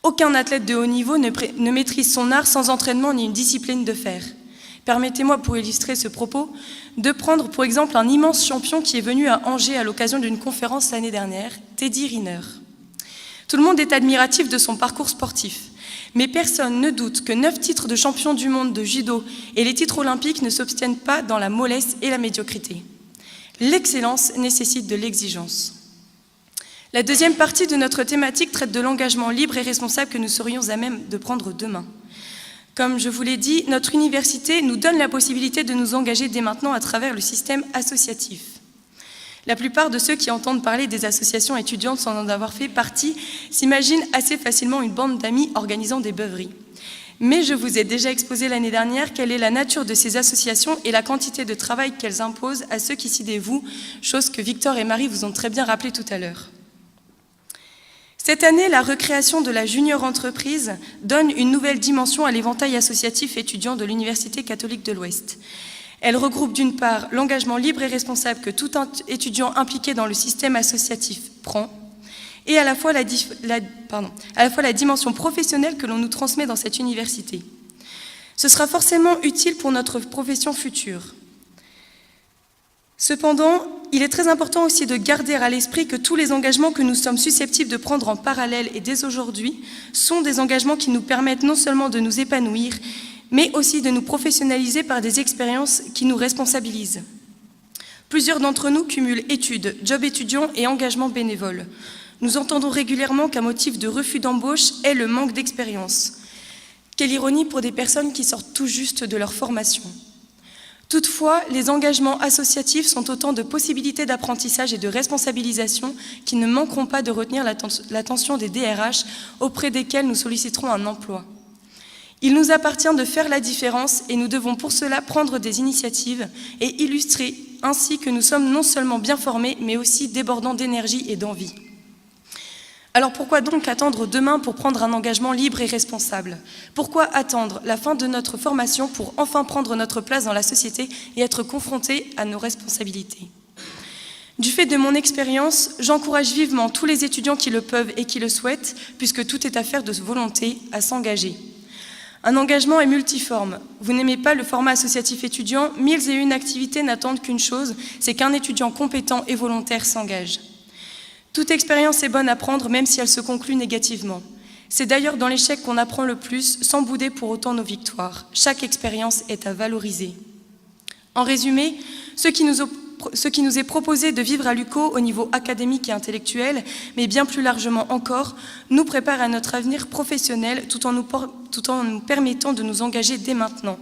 Aucun athlète de haut niveau ne maîtrise son art sans entraînement ni une discipline de fer. Permettez-moi, pour illustrer ce propos, de prendre pour exemple un immense champion qui est venu à Angers à l'occasion d'une conférence l'année dernière, Teddy Riner. Tout le monde est admiratif de son parcours sportif, mais personne ne doute que 9 titres de champion du monde de judo et les titres olympiques ne s'obtiennent pas dans la mollesse et la médiocrité. L'excellence nécessite de l'exigence. La deuxième partie de notre thématique traite de l'engagement libre et responsable que nous serions à même de prendre demain. Comme je vous l'ai dit, notre université nous donne la possibilité de nous engager dès maintenant à travers le système associatif. La plupart de ceux qui entendent parler des associations étudiantes sans en avoir fait partie s'imaginent assez facilement une bande d'amis organisant des beuveries. Mais je vous ai déjà exposé l'année dernière quelle est la nature de ces associations et la quantité de travail qu'elles imposent à ceux qui s'y dévouent, chose que Victor et Marie vous ont très bien rappelé tout à l'heure. Cette année, la recréation de la junior entreprise donne une nouvelle dimension à l'éventail associatif étudiant de l'Université catholique de l'Ouest. Elle regroupe d'une part l'engagement libre et responsable que tout étudiant impliqué dans le système associatif prend, et à la fois la dimension professionnelle que l'on nous transmet dans cette université. Ce sera forcément utile pour notre profession future. Cependant, il est très important aussi de garder à l'esprit que tous les engagements que nous sommes susceptibles de prendre en parallèle et dès aujourd'hui sont des engagements qui nous permettent non seulement de nous épanouir, mais aussi de nous professionnaliser par des expériences qui nous responsabilisent. Plusieurs d'entre nous cumulent études, job étudiant et engagement bénévole. Nous entendons régulièrement qu'un motif de refus d'embauche est le manque d'expérience. Quelle ironie pour des personnes qui sortent tout juste de leur formation. Toutefois, les engagements associatifs sont autant de possibilités d'apprentissage et de responsabilisation qui ne manqueront pas de retenir l'attention des DRH auprès desquels nous solliciterons un emploi. Il nous appartient de faire la différence et nous devons pour cela prendre des initiatives et illustrer ainsi que nous sommes non seulement bien formés, mais aussi débordants d'énergie et d'envie. Alors pourquoi donc attendre demain pour prendre un engagement libre et responsable? Pourquoi attendre la fin de notre formation pour enfin prendre notre place dans la société et être confrontés à nos responsabilités? Du fait de mon expérience, j'encourage vivement tous les étudiants qui le peuvent et qui le souhaitent, puisque tout est affaire de volonté, à s'engager. Un engagement est multiforme. Vous n'aimez pas le format associatif étudiant, 1001 activités n'attendent qu'une chose, c'est qu'un étudiant compétent et volontaire s'engage. Toute expérience est bonne à prendre, même si elle se conclut négativement. C'est d'ailleurs dans l'échec qu'on apprend le plus, sans bouder pour autant nos victoires. Chaque expérience est à valoriser. En résumé, ce qui nous est proposé de vivre à l'UCO au niveau académique et intellectuel, mais bien plus largement encore, nous prépare à notre avenir professionnel tout en nous permettant de nous engager dès maintenant.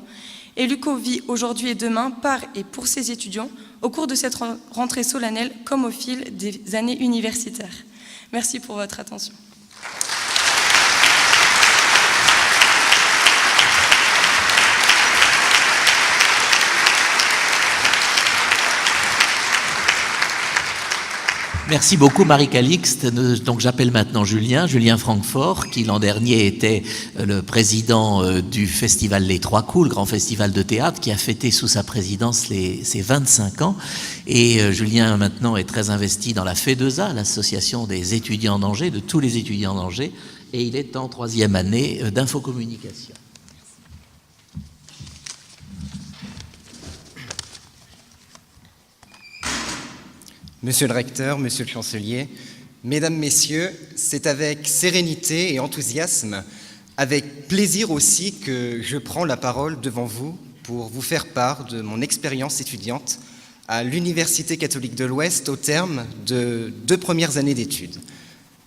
Et l'UCO vit aujourd'hui et demain par et pour ses étudiants au cours de cette rentrée solennelle comme au fil des années universitaires. Merci pour votre attention. Merci beaucoup Marie-Calixte. Donc j'appelle maintenant Julien Francfort, qui l'an dernier était le président du festival Les Trois Coups, le grand festival de théâtre, qui a fêté sous sa présidence ses 25 ans. Et Julien maintenant est très investi dans la FEDESA, l'association des étudiants d'Angers, de tous les étudiants d'Angers, et il est en 3e année d'infocommunication. Monsieur le recteur, monsieur le chancelier, mesdames, messieurs, c'est avec sérénité et enthousiasme, avec plaisir aussi que je prends la parole devant vous pour vous faire part de mon expérience étudiante à l'Université catholique de l'Ouest au terme de 2 premières années d'études.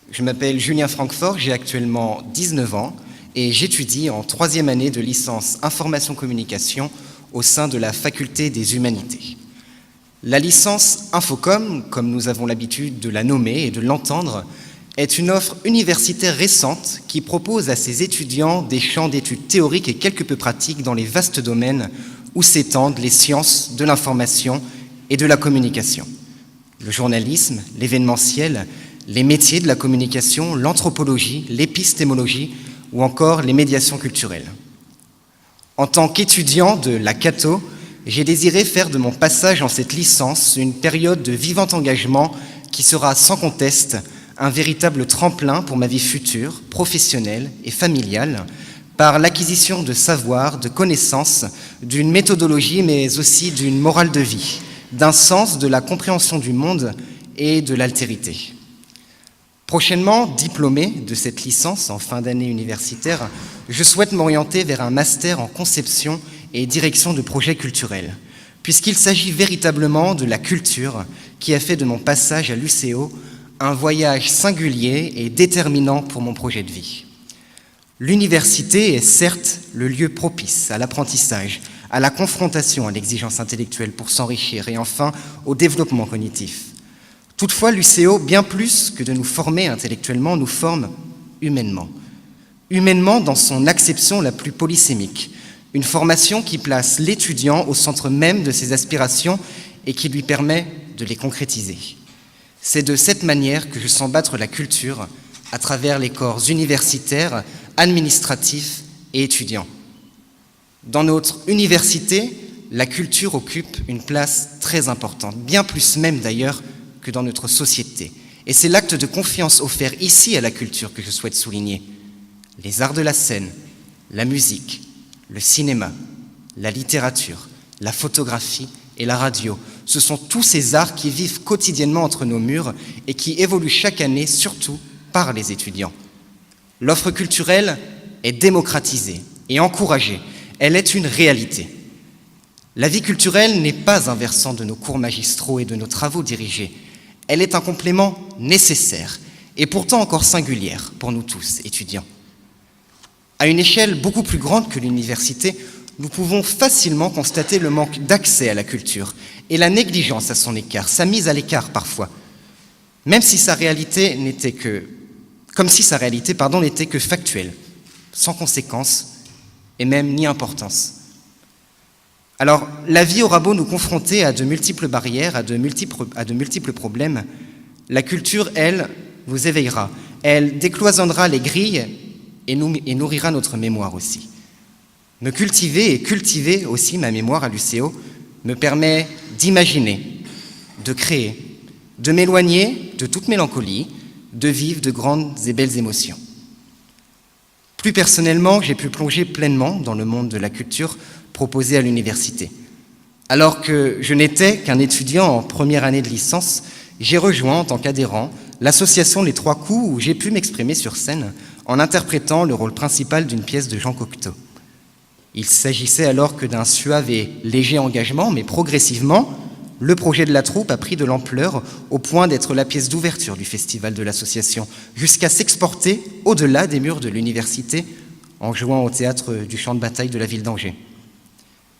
Je m'appelle Julien Francfort, j'ai actuellement 19 ans et j'étudie en 3e année de licence Information-Communication au sein de la Faculté des Humanités. La licence Infocom, comme nous avons l'habitude de la nommer et de l'entendre, est une offre universitaire récente qui propose à ses étudiants des champs d'études théoriques et quelque peu pratiques dans les vastes domaines où s'étendent les sciences de l'information et de la communication. Le journalisme, l'événementiel, les métiers de la communication, l'anthropologie, l'épistémologie ou encore les médiations culturelles. En tant qu'étudiant de la Cato, j'ai désiré faire de mon passage en cette licence une période de vivant engagement qui sera sans conteste un véritable tremplin pour ma vie future, professionnelle et familiale, par l'acquisition de savoirs, de connaissances, d'une méthodologie mais aussi d'une morale de vie, d'un sens de la compréhension du monde et de l'altérité. Prochainement, diplômé de cette licence en fin d'année universitaire, je souhaite m'orienter vers un master en conception et direction de projets culturels, puisqu'il s'agit véritablement de la culture qui a fait de mon passage à l'UCO un voyage singulier et déterminant pour mon projet de vie. L'université est certes le lieu propice à l'apprentissage, à la confrontation à l'exigence intellectuelle pour s'enrichir et enfin au développement cognitif. Toutefois, l'UCO, bien plus que de nous former intellectuellement, nous forme humainement. Humainement dans son acception la plus polysémique, une formation qui place l'étudiant au centre même de ses aspirations et qui lui permet de les concrétiser. C'est de cette manière que je sens battre la culture à travers les corps universitaires, administratifs et étudiants. Dans notre université, la culture occupe une place très importante, bien plus même d'ailleurs que dans notre société. Et c'est l'acte de confiance offert ici à la culture que je souhaite souligner. Les arts de la scène, la musique, le cinéma, la littérature, la photographie et la radio, ce sont tous ces arts qui vivent quotidiennement entre nos murs et qui évoluent chaque année, surtout par les étudiants. L'offre culturelle est démocratisée et encouragée. Elle est une réalité. La vie culturelle n'est pas un versant de nos cours magistraux et de nos travaux dirigés. Elle est un complément nécessaire et pourtant encore singulière pour nous tous, étudiants. À une échelle beaucoup plus grande que l'université, nous pouvons facilement constater le manque d'accès à la culture et la négligence à son écart, sa mise à l'écart parfois, même si sa réalité n'était que factuelle, sans conséquence et même ni importance. Alors, la vie aura beau nous confronter à de multiples barrières, à de multiples problèmes, la culture, elle, nous éveillera, elle décloisonnera les grilles et nourrira notre mémoire aussi. Me cultiver et cultiver aussi ma mémoire à l'UCO me permet d'imaginer, de créer, de m'éloigner de toute mélancolie, de vivre de grandes et belles émotions. Plus personnellement, j'ai pu plonger pleinement dans le monde de la culture proposé à l'université. Alors que je n'étais qu'un étudiant en première année de licence, j'ai rejoint en tant qu'adhérent l'association Les Trois Coups où j'ai pu m'exprimer sur scène en interprétant le rôle principal d'une pièce de Jean Cocteau. Il s'agissait alors que d'un suave et léger engagement, mais progressivement, le projet de la troupe a pris de l'ampleur au point d'être la pièce d'ouverture du festival de l'association, jusqu'à s'exporter au-delà des murs de l'université en jouant au théâtre du champ de bataille de la ville d'Angers.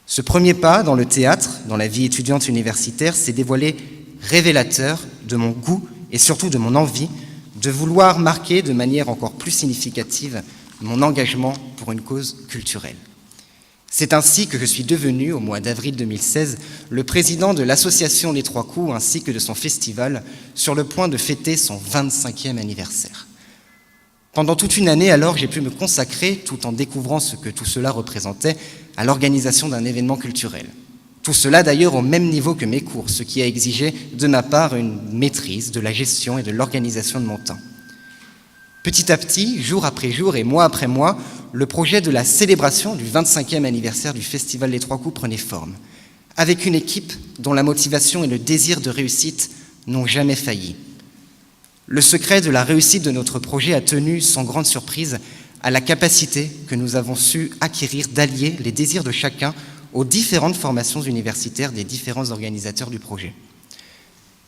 Ce premier pas dans le théâtre, dans la vie étudiante universitaire, s'est dévoilé révélateur de mon goût et surtout de mon envie de vouloir marquer de manière encore plus significative mon engagement pour une cause culturelle. C'est ainsi que je suis devenu, au mois d'avril 2016, le président de l'association Les Trois Coups ainsi que de son festival, sur le point de fêter son 25e anniversaire. Pendant toute une année, alors, j'ai pu me consacrer, tout en découvrant ce que tout cela représentait, à l'organisation d'un événement culturel. Tout cela d'ailleurs au même niveau que mes cours, ce qui a exigé de ma part une maîtrise de la gestion et de l'organisation de mon temps. Petit à petit, jour après jour et mois après mois, le projet de la célébration du 25e anniversaire du Festival Les Trois Coups prenait forme, avec une équipe dont la motivation et le désir de réussite n'ont jamais failli. Le secret de la réussite de notre projet a tenu, sans grande surprise, à la capacité que nous avons su acquérir d'allier les désirs de chacun aux différentes formations universitaires des différents organisateurs du projet.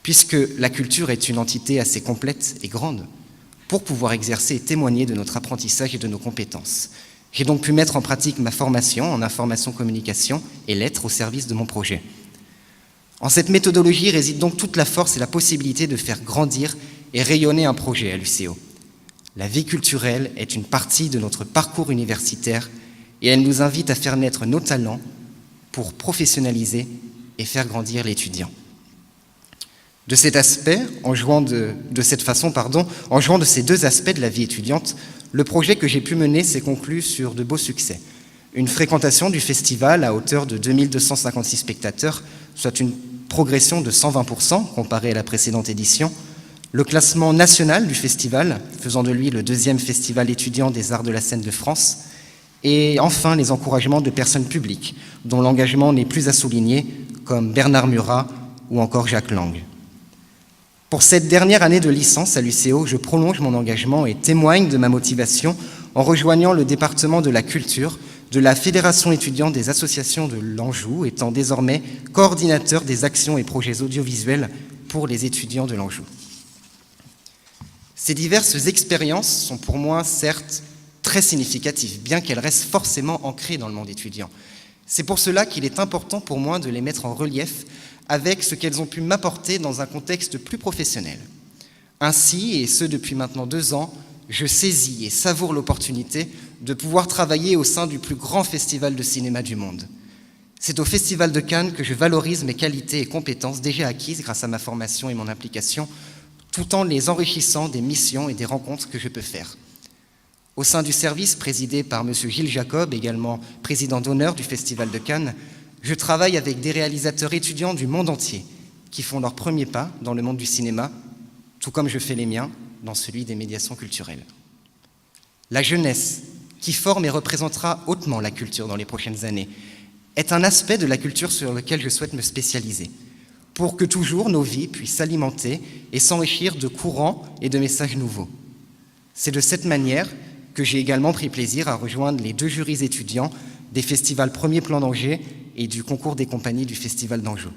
Puisque la culture est une entité assez complète et grande, pour pouvoir exercer et témoigner de notre apprentissage et de nos compétences. J'ai donc pu mettre en pratique ma formation en information communication et lettres au service de mon projet. En cette méthodologie réside donc toute la force et la possibilité de faire grandir et rayonner un projet à l'UCO. La vie culturelle est une partie de notre parcours universitaire et elle nous invite à faire naître nos talents pour professionnaliser et faire grandir l'étudiant. De cet aspect, en jouant de ces deux aspects de la vie étudiante, le projet que j'ai pu mener s'est conclu sur de beaux succès. Une fréquentation du festival à hauteur de 2256 spectateurs, soit une progression de 120% comparée à la précédente édition, le classement national du festival, faisant de lui le deuxième festival étudiant des arts de la scène de France, et enfin les encouragements de personnes publiques, dont l'engagement n'est plus à souligner, comme Bernard Murat ou encore Jacques Lang. Pour cette dernière année de licence à l'UCO, je prolonge mon engagement et témoigne de ma motivation en rejoignant le département de la culture de la Fédération étudiante des associations de l'Anjou, étant désormais coordinateur des actions et projets audiovisuels pour les étudiants de l'Anjou. Ces diverses expériences sont pour moi, certes, très significatives, bien qu'elles restent forcément ancrées dans le monde étudiant. C'est pour cela qu'il est important pour moi de les mettre en relief avec ce qu'elles ont pu m'apporter dans un contexte plus professionnel. Ainsi, et ce depuis maintenant 2 ans, je saisis et savoure l'opportunité de pouvoir travailler au sein du plus grand festival de cinéma du monde. C'est au Festival de Cannes que je valorise mes qualités et compétences déjà acquises grâce à ma formation et mon implication, tout en les enrichissant des missions et des rencontres que je peux faire. Au sein du service présidé par M. Gilles Jacob, également président d'honneur du Festival de Cannes, je travaille avec des réalisateurs étudiants du monde entier qui font leurs premiers pas dans le monde du cinéma, tout comme je fais les miens dans celui des médiations culturelles. La jeunesse, qui forme et représentera hautement la culture dans les prochaines années, est un aspect de la culture sur lequel je souhaite me spécialiser, pour que toujours nos vies puissent s'alimenter et s'enrichir de courants et de messages nouveaux. C'est de cette manière que j'ai également pris plaisir à rejoindre les 2 jurys étudiants des festivals Premier Plan d'Angers et du concours des compagnies du Festival d'Anjou.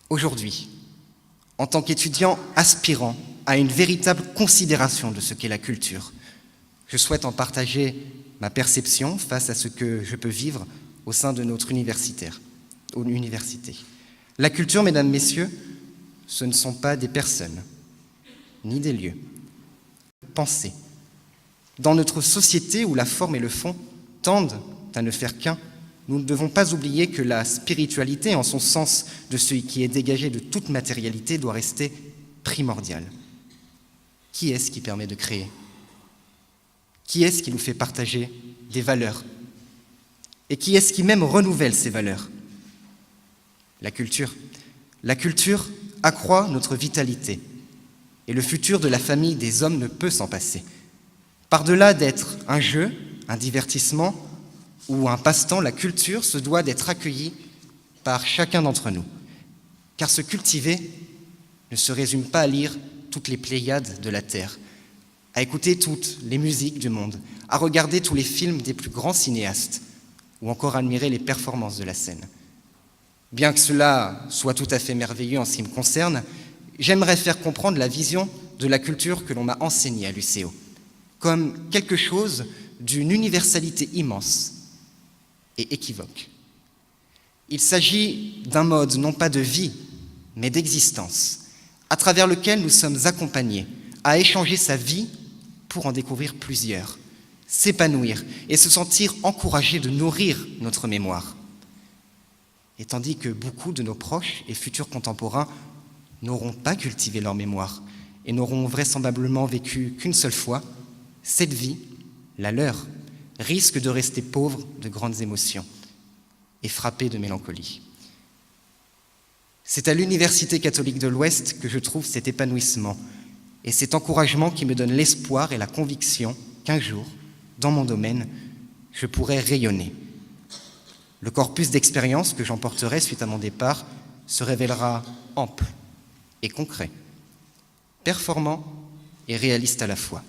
Aujourd'hui, en tant qu'étudiant aspirant à une véritable considération de ce qu'est la culture, je souhaite en partager ma perception face à ce que je peux vivre au sein de notre université. La culture, mesdames, messieurs, ce ne sont pas des personnes, ni des lieux. Pensez. Dans notre société où la forme et le fond tendent à ne faire qu'un, nous ne devons pas oublier que la spiritualité, en son sens de celui qui est dégagé de toute matérialité, doit rester primordiale. Qui est-ce qui permet de créer ? Qui est-ce qui nous fait partager des valeurs ? Et qui est-ce qui même renouvelle ces valeurs ? La culture. La culture accroît notre vitalité. Et le futur de la famille des hommes ne peut s'en passer. Par-delà d'être un jeu, un divertissement ou un passe-temps, la culture se doit d'être accueillie par chacun d'entre nous. Car se cultiver ne se résume pas à lire toutes les Pléiades de la Terre, à écouter toutes les musiques du monde, à regarder tous les films des plus grands cinéastes, ou encore admirer les performances de la scène. Bien que cela soit tout à fait merveilleux en ce qui me concerne, j'aimerais faire comprendre la vision de la culture que l'on m'a enseignée à l'UCO, comme quelque chose d'une universalité immense et équivoque. Il s'agit d'un mode non pas de vie, mais d'existence, à travers lequel nous sommes accompagnés à échanger sa vie pour en découvrir plusieurs. s'épanouir et se sentir encouragé de nourrir notre mémoire. Et tandis que beaucoup de nos proches et futurs contemporains n'auront pas cultivé leur mémoire et n'auront vraisemblablement vécu qu'une seule fois, cette vie, la leur, risque de rester pauvre de grandes émotions et frappée de mélancolie. C'est à l'Université catholique de l'Ouest que je trouve cet épanouissement et cet encouragement qui me donne l'espoir et la conviction qu'un jour, dans mon domaine, je pourrai rayonner. Le corpus d'expériences que j'emporterai suite à mon départ se révélera ample et concret, performant et réaliste à la fois.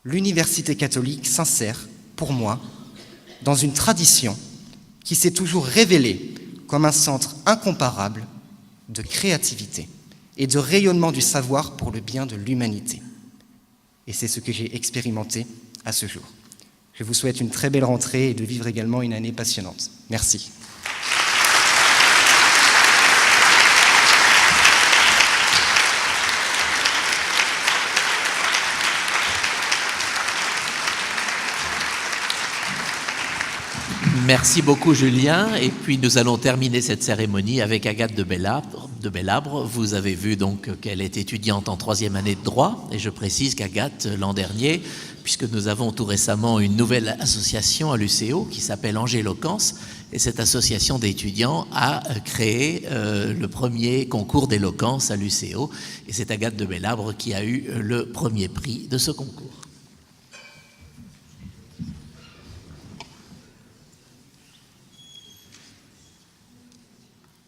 L'Université catholique s'insère, pour moi, dans une tradition qui s'est toujours révélée comme un centre incomparable de créativité et de rayonnement du savoir pour le bien de l'humanité. Et c'est ce que j'ai expérimenté à ce jour. Je vous souhaite une très belle rentrée et de vivre également une année passionnante. Merci. Merci beaucoup Julien. Et puis nous allons terminer cette cérémonie avec Agathe de Bellabre. Vous avez vu donc qu'elle est étudiante en 3e année de droit. Et je précise qu'Agathe, l'an dernier, puisque nous avons tout récemment une nouvelle association à l'UCO qui s'appelle Angéloquence, et cette association d'étudiants a créé le premier concours d'éloquence à l'UCO. Et c'est Agathe de Bellabre qui a eu le premier prix de ce concours.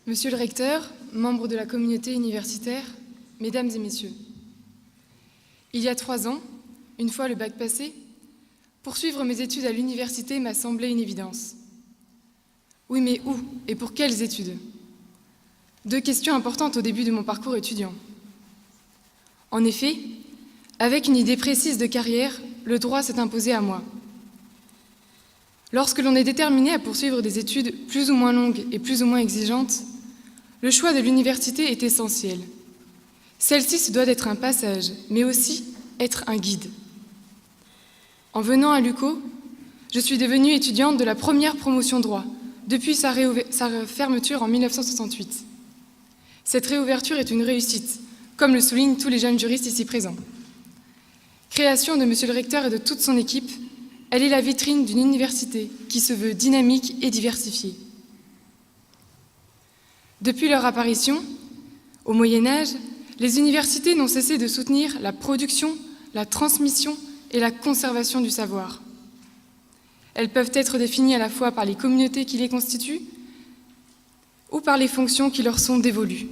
Monsieur le recteur, membres de la communauté universitaire, mesdames et messieurs, il y a 3 ans, une fois le bac passé, poursuivre mes études à l'université m'a semblé une évidence. Oui, mais où et pour quelles études? 2 questions importantes au début de mon parcours étudiant. En effet, avec une idée précise de carrière, le droit s'est imposé à moi. Lorsque l'on est déterminé à poursuivre des études plus ou moins longues et plus ou moins exigeantes, le choix de l'université est essentiel. Celle-ci se doit d'être un passage, mais aussi être un guide. En venant à l'UCO, je suis devenue étudiante de la première promotion droit, depuis sa fermeture en 1968. Cette réouverture est une réussite, comme le soulignent tous les jeunes juristes ici présents. Création de Monsieur le recteur et de toute son équipe, elle est la vitrine d'une université qui se veut dynamique et diversifiée. Depuis leur apparition, au Moyen-Âge, les universités n'ont cessé de soutenir la production, la transmission et la conservation du savoir. Elles peuvent être définies à la fois par les communautés qui les constituent ou par les fonctions qui leur sont dévolues.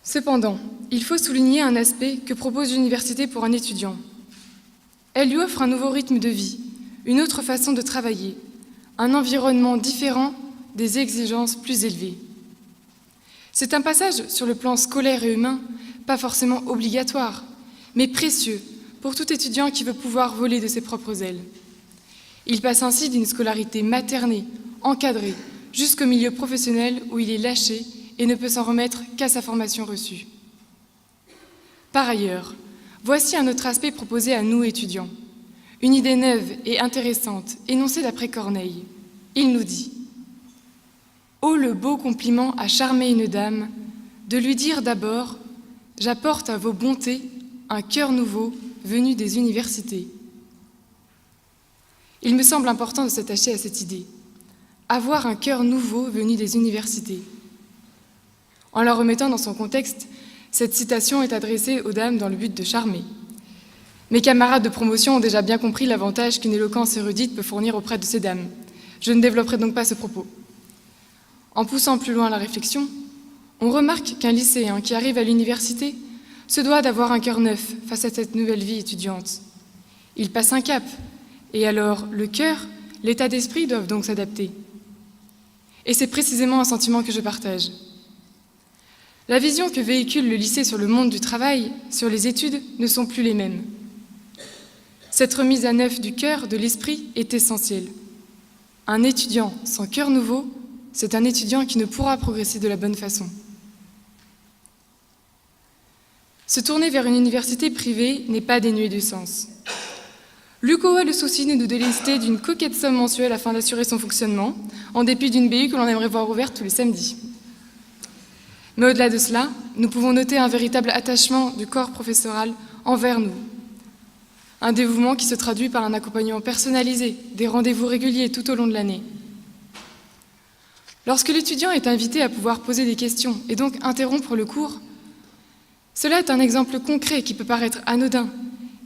Cependant, il faut souligner un aspect que propose l'université pour un étudiant. Elle lui offre un nouveau rythme de vie, une autre façon de travailler, un environnement différent des exigences plus élevées. C'est un passage sur le plan scolaire et humain, pas forcément obligatoire, mais précieux pour tout étudiant qui veut pouvoir voler de ses propres ailes. Il passe ainsi d'une scolarité maternée, encadrée, jusqu'au milieu professionnel où il est lâché et ne peut s'en remettre qu'à sa formation reçue. Par ailleurs, voici un autre aspect proposé à nous étudiants. Une idée neuve et intéressante, énoncée d'après Corneille. Il nous dit « Oh, le beau compliment à charmer une dame, de lui dire d'abord « J'apporte à vos bontés un cœur nouveau venu des universités. » Il me semble important de s'attacher à cette idée. Avoir un cœur nouveau venu des universités. En la remettant dans son contexte, cette citation est adressée aux dames dans le but de charmer. Mes camarades de promotion ont déjà bien compris l'avantage qu'une éloquence érudite peut fournir auprès de ces dames. Je ne développerai donc pas ce propos. En poussant plus loin la réflexion, on remarque qu'un lycéen qui arrive à l'université se doit d'avoir un cœur neuf face à cette nouvelle vie étudiante. Il passe un cap, et alors le cœur, l'état d'esprit doivent donc s'adapter. Et c'est précisément un sentiment que je partage. La vision que véhicule le lycée sur le monde du travail, sur les études, ne sont plus les mêmes. Cette remise à neuf du cœur, de l'esprit, est essentielle. Un étudiant sans cœur nouveau, c'est un étudiant qui ne pourra progresser de la bonne façon. Se tourner vers une université privée n'est pas dénué de sens. L'UCO a le souci de nous délester d'une coquette somme mensuelle afin d'assurer son fonctionnement, en dépit d'une BU que l'on aimerait voir ouverte tous les samedis. Mais au-delà de cela, nous pouvons noter un véritable attachement du corps professoral envers nous. Un dévouement qui se traduit par un accompagnement personnalisé, des rendez-vous réguliers tout au long de l'année. Lorsque l'étudiant est invité à pouvoir poser des questions et donc interrompre le cours, cela est un exemple concret qui peut paraître anodin,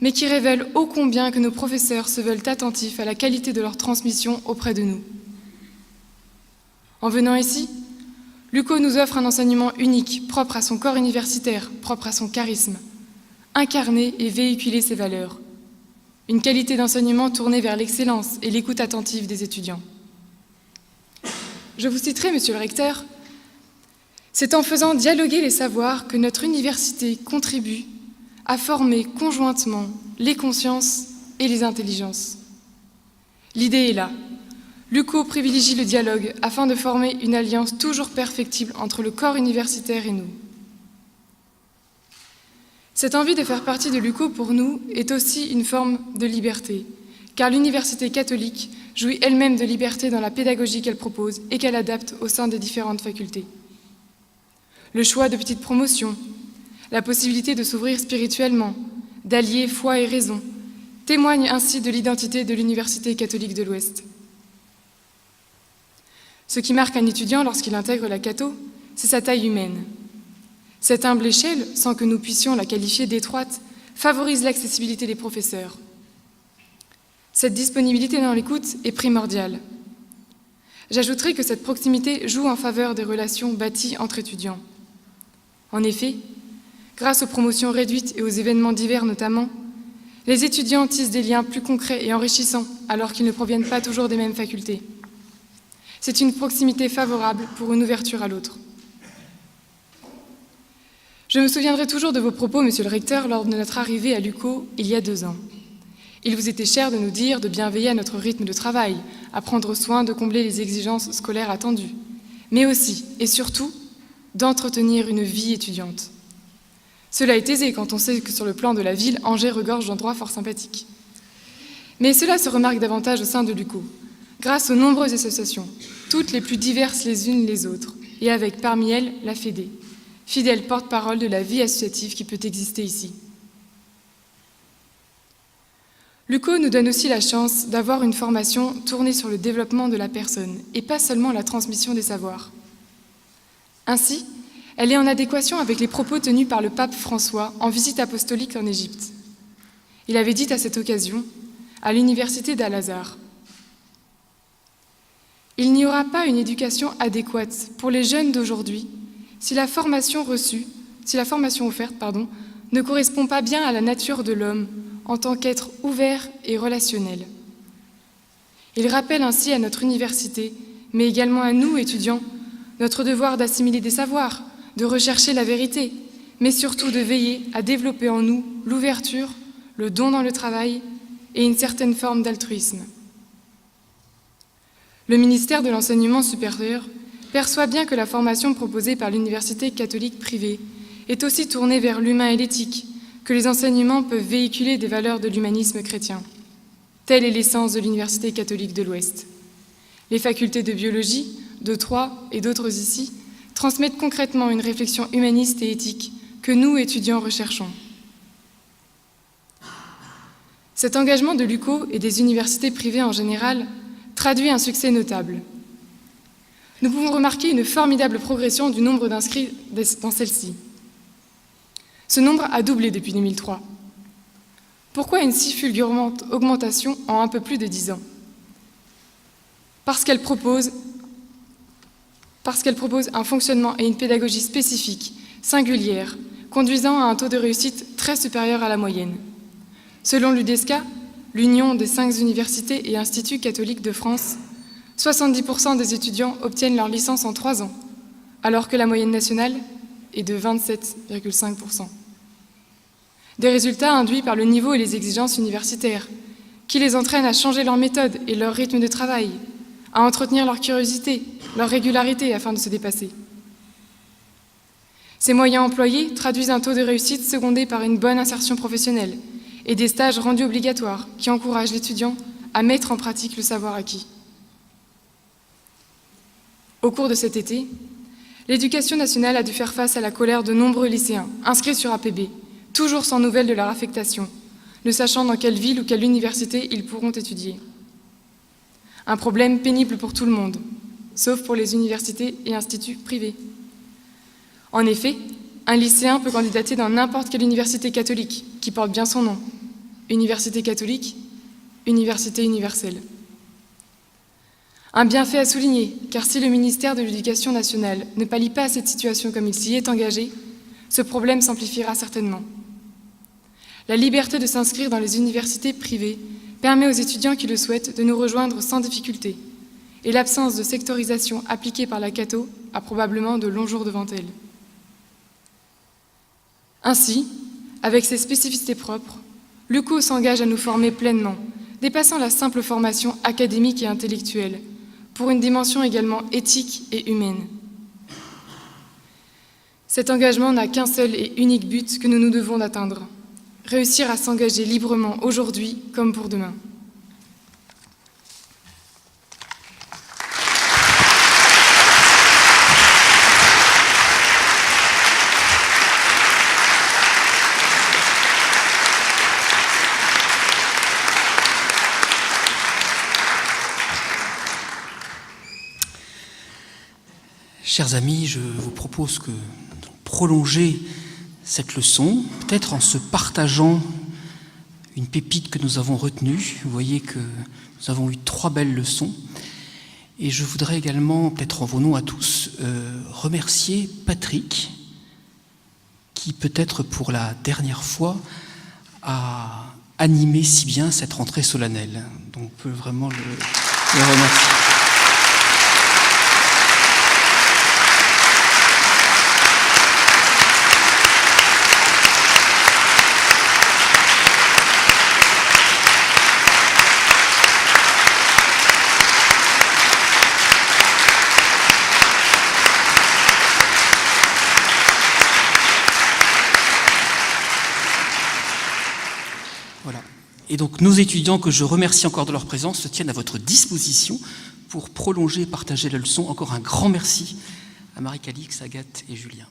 mais qui révèle ô combien que nos professeurs se veulent attentifs à la qualité de leur transmission auprès de nous. En venant ici, l'UCO nous offre un enseignement unique, propre à son corps universitaire, propre à son charisme, incarner et véhiculer ses valeurs. Une qualité d'enseignement tournée vers l'excellence et l'écoute attentive des étudiants. Je vous citerai, Monsieur le Recteur, c'est en faisant dialoguer les savoirs que notre université contribue à former conjointement les consciences et les intelligences. L'idée est là. L'UCO privilégie le dialogue afin de former une alliance toujours perfectible entre le corps universitaire et nous. Cette envie de faire partie de l'UCO pour nous est aussi une forme de liberté, car l'université catholique jouit elle-même de liberté dans la pédagogie qu'elle propose et qu'elle adapte au sein des différentes facultés. Le choix de petites promotions, la possibilité de s'ouvrir spirituellement, d'allier foi et raison, témoignent ainsi de l'identité de l'Université catholique de l'Ouest. Ce qui marque un étudiant lorsqu'il intègre la Catho, c'est sa taille humaine. Cette humble échelle, sans que nous puissions la qualifier d'étroite, favorise l'accessibilité des professeurs. Cette disponibilité dans l'écoute est primordiale. J'ajouterai que cette proximité joue en faveur des relations bâties entre étudiants. En effet, grâce aux promotions réduites et aux événements divers notamment, les étudiants tissent des liens plus concrets et enrichissants alors qu'ils ne proviennent pas toujours des mêmes facultés. C'est une proximité favorable pour une ouverture à l'autre. Je me souviendrai toujours de vos propos, Monsieur le Recteur, lors de notre arrivée à l'UCO il y a 2 ans. Il vous était cher de nous dire de bien veiller à notre rythme de travail, à prendre soin de combler les exigences scolaires attendues, mais aussi, et surtout, d'entretenir une vie étudiante. Cela est aisé quand on sait que sur le plan de la ville, Angers regorge d'endroits fort sympathiques. Mais cela se remarque davantage au sein de l'UCO, grâce aux nombreuses associations, toutes les plus diverses les unes les autres, et avec parmi elles la FEDE, fidèle porte-parole de la vie associative qui peut exister ici. L'UCO nous donne aussi la chance d'avoir une formation tournée sur le développement de la personne et pas seulement la transmission des savoirs. Ainsi, elle est en adéquation avec les propos tenus par le pape François en visite apostolique en Égypte. Il avait dit à cette occasion, à l'université d'Al-Azhar, « Il n'y aura pas une éducation adéquate pour les jeunes d'aujourd'hui si la formation offerte, ne correspond pas bien à la nature de l'homme en tant qu'être ouvert et relationnel. Il rappelle ainsi à notre université, mais également à nous, étudiants, notre devoir d'assimiler des savoirs, de rechercher la vérité, mais surtout de veiller à développer en nous l'ouverture, le don dans le travail et une certaine forme d'altruisme. Le ministère de l'Enseignement supérieur perçoit bien que la formation proposée par l'université catholique privée est aussi tournée vers l'humain et l'éthique, que les enseignements peuvent véhiculer des valeurs de l'humanisme chrétien. Telle est l'essence de l'Université catholique de l'Ouest. Les facultés de biologie, de Troyes et d'autres ici, transmettent concrètement une réflexion humaniste et éthique que nous, étudiants, recherchons. Cet engagement de l'UCO et des universités privées en général traduit un succès notable. Nous pouvons remarquer une formidable progression du nombre d'inscrits dans celle-ci. Ce nombre a doublé depuis 2003. Pourquoi une si fulgurante augmentation en un peu plus de 10 ans ? Parce qu'elle propose un fonctionnement et une pédagogie spécifique, singulière, conduisant à un taux de réussite très supérieur à la moyenne. Selon l'UDESCA, l'Union des 5 universités et instituts catholiques de France, 70% des étudiants obtiennent leur licence en 3 ans, alors que la moyenne nationale est de 27,5%. Des résultats induits par le niveau et les exigences universitaires, qui les entraînent à changer leur méthode et leur rythme de travail, à entretenir leur curiosité, leur régularité afin de se dépasser. Ces moyens employés traduisent un taux de réussite secondé par une bonne insertion professionnelle et des stages rendus obligatoires qui encouragent l'étudiant à mettre en pratique le savoir acquis. Au cours de cet été, l'Éducation nationale a dû faire face à la colère de nombreux lycéens inscrits sur APB, toujours sans nouvelles de leur affectation, ne sachant dans quelle ville ou quelle université ils pourront étudier. Un problème pénible pour tout le monde, sauf pour les universités et instituts privés. En effet, un lycéen peut candidater dans n'importe quelle université catholique, qui porte bien son nom. Université catholique, université universelle. Un bienfait à souligner, car si le ministère de l'Éducation nationale ne pallie pas cette situation comme il s'y est engagé, ce problème s'amplifiera certainement. La liberté de s'inscrire dans les universités privées permet aux étudiants qui le souhaitent de nous rejoindre sans difficulté, et l'absence de sectorisation appliquée par la Cato a probablement de longs jours devant elle. Ainsi, avec ses spécificités propres, l'UCO s'engage à nous former pleinement, dépassant la simple formation académique et intellectuelle, pour une dimension également éthique et humaine. Cet engagement n'a qu'un seul et unique but que nous nous devons d'atteindre: réussir à s'engager librement aujourd'hui comme pour demain. Chers amis, je vous propose de prolonger cette leçon, peut-être en se partageant une pépite que nous avons retenue. Vous voyez que nous avons eu 3 belles leçons. Et je voudrais également, peut-être en vos noms à tous, remercier Patrick, qui peut-être pour la dernière fois a animé si bien cette rentrée solennelle. Donc on peut vraiment le remercier. Et donc nos étudiants, que je remercie encore de leur présence, se tiennent à votre disposition pour prolonger et partager la leçon. Encore un grand merci à Marie-Calix, Agathe et Julien.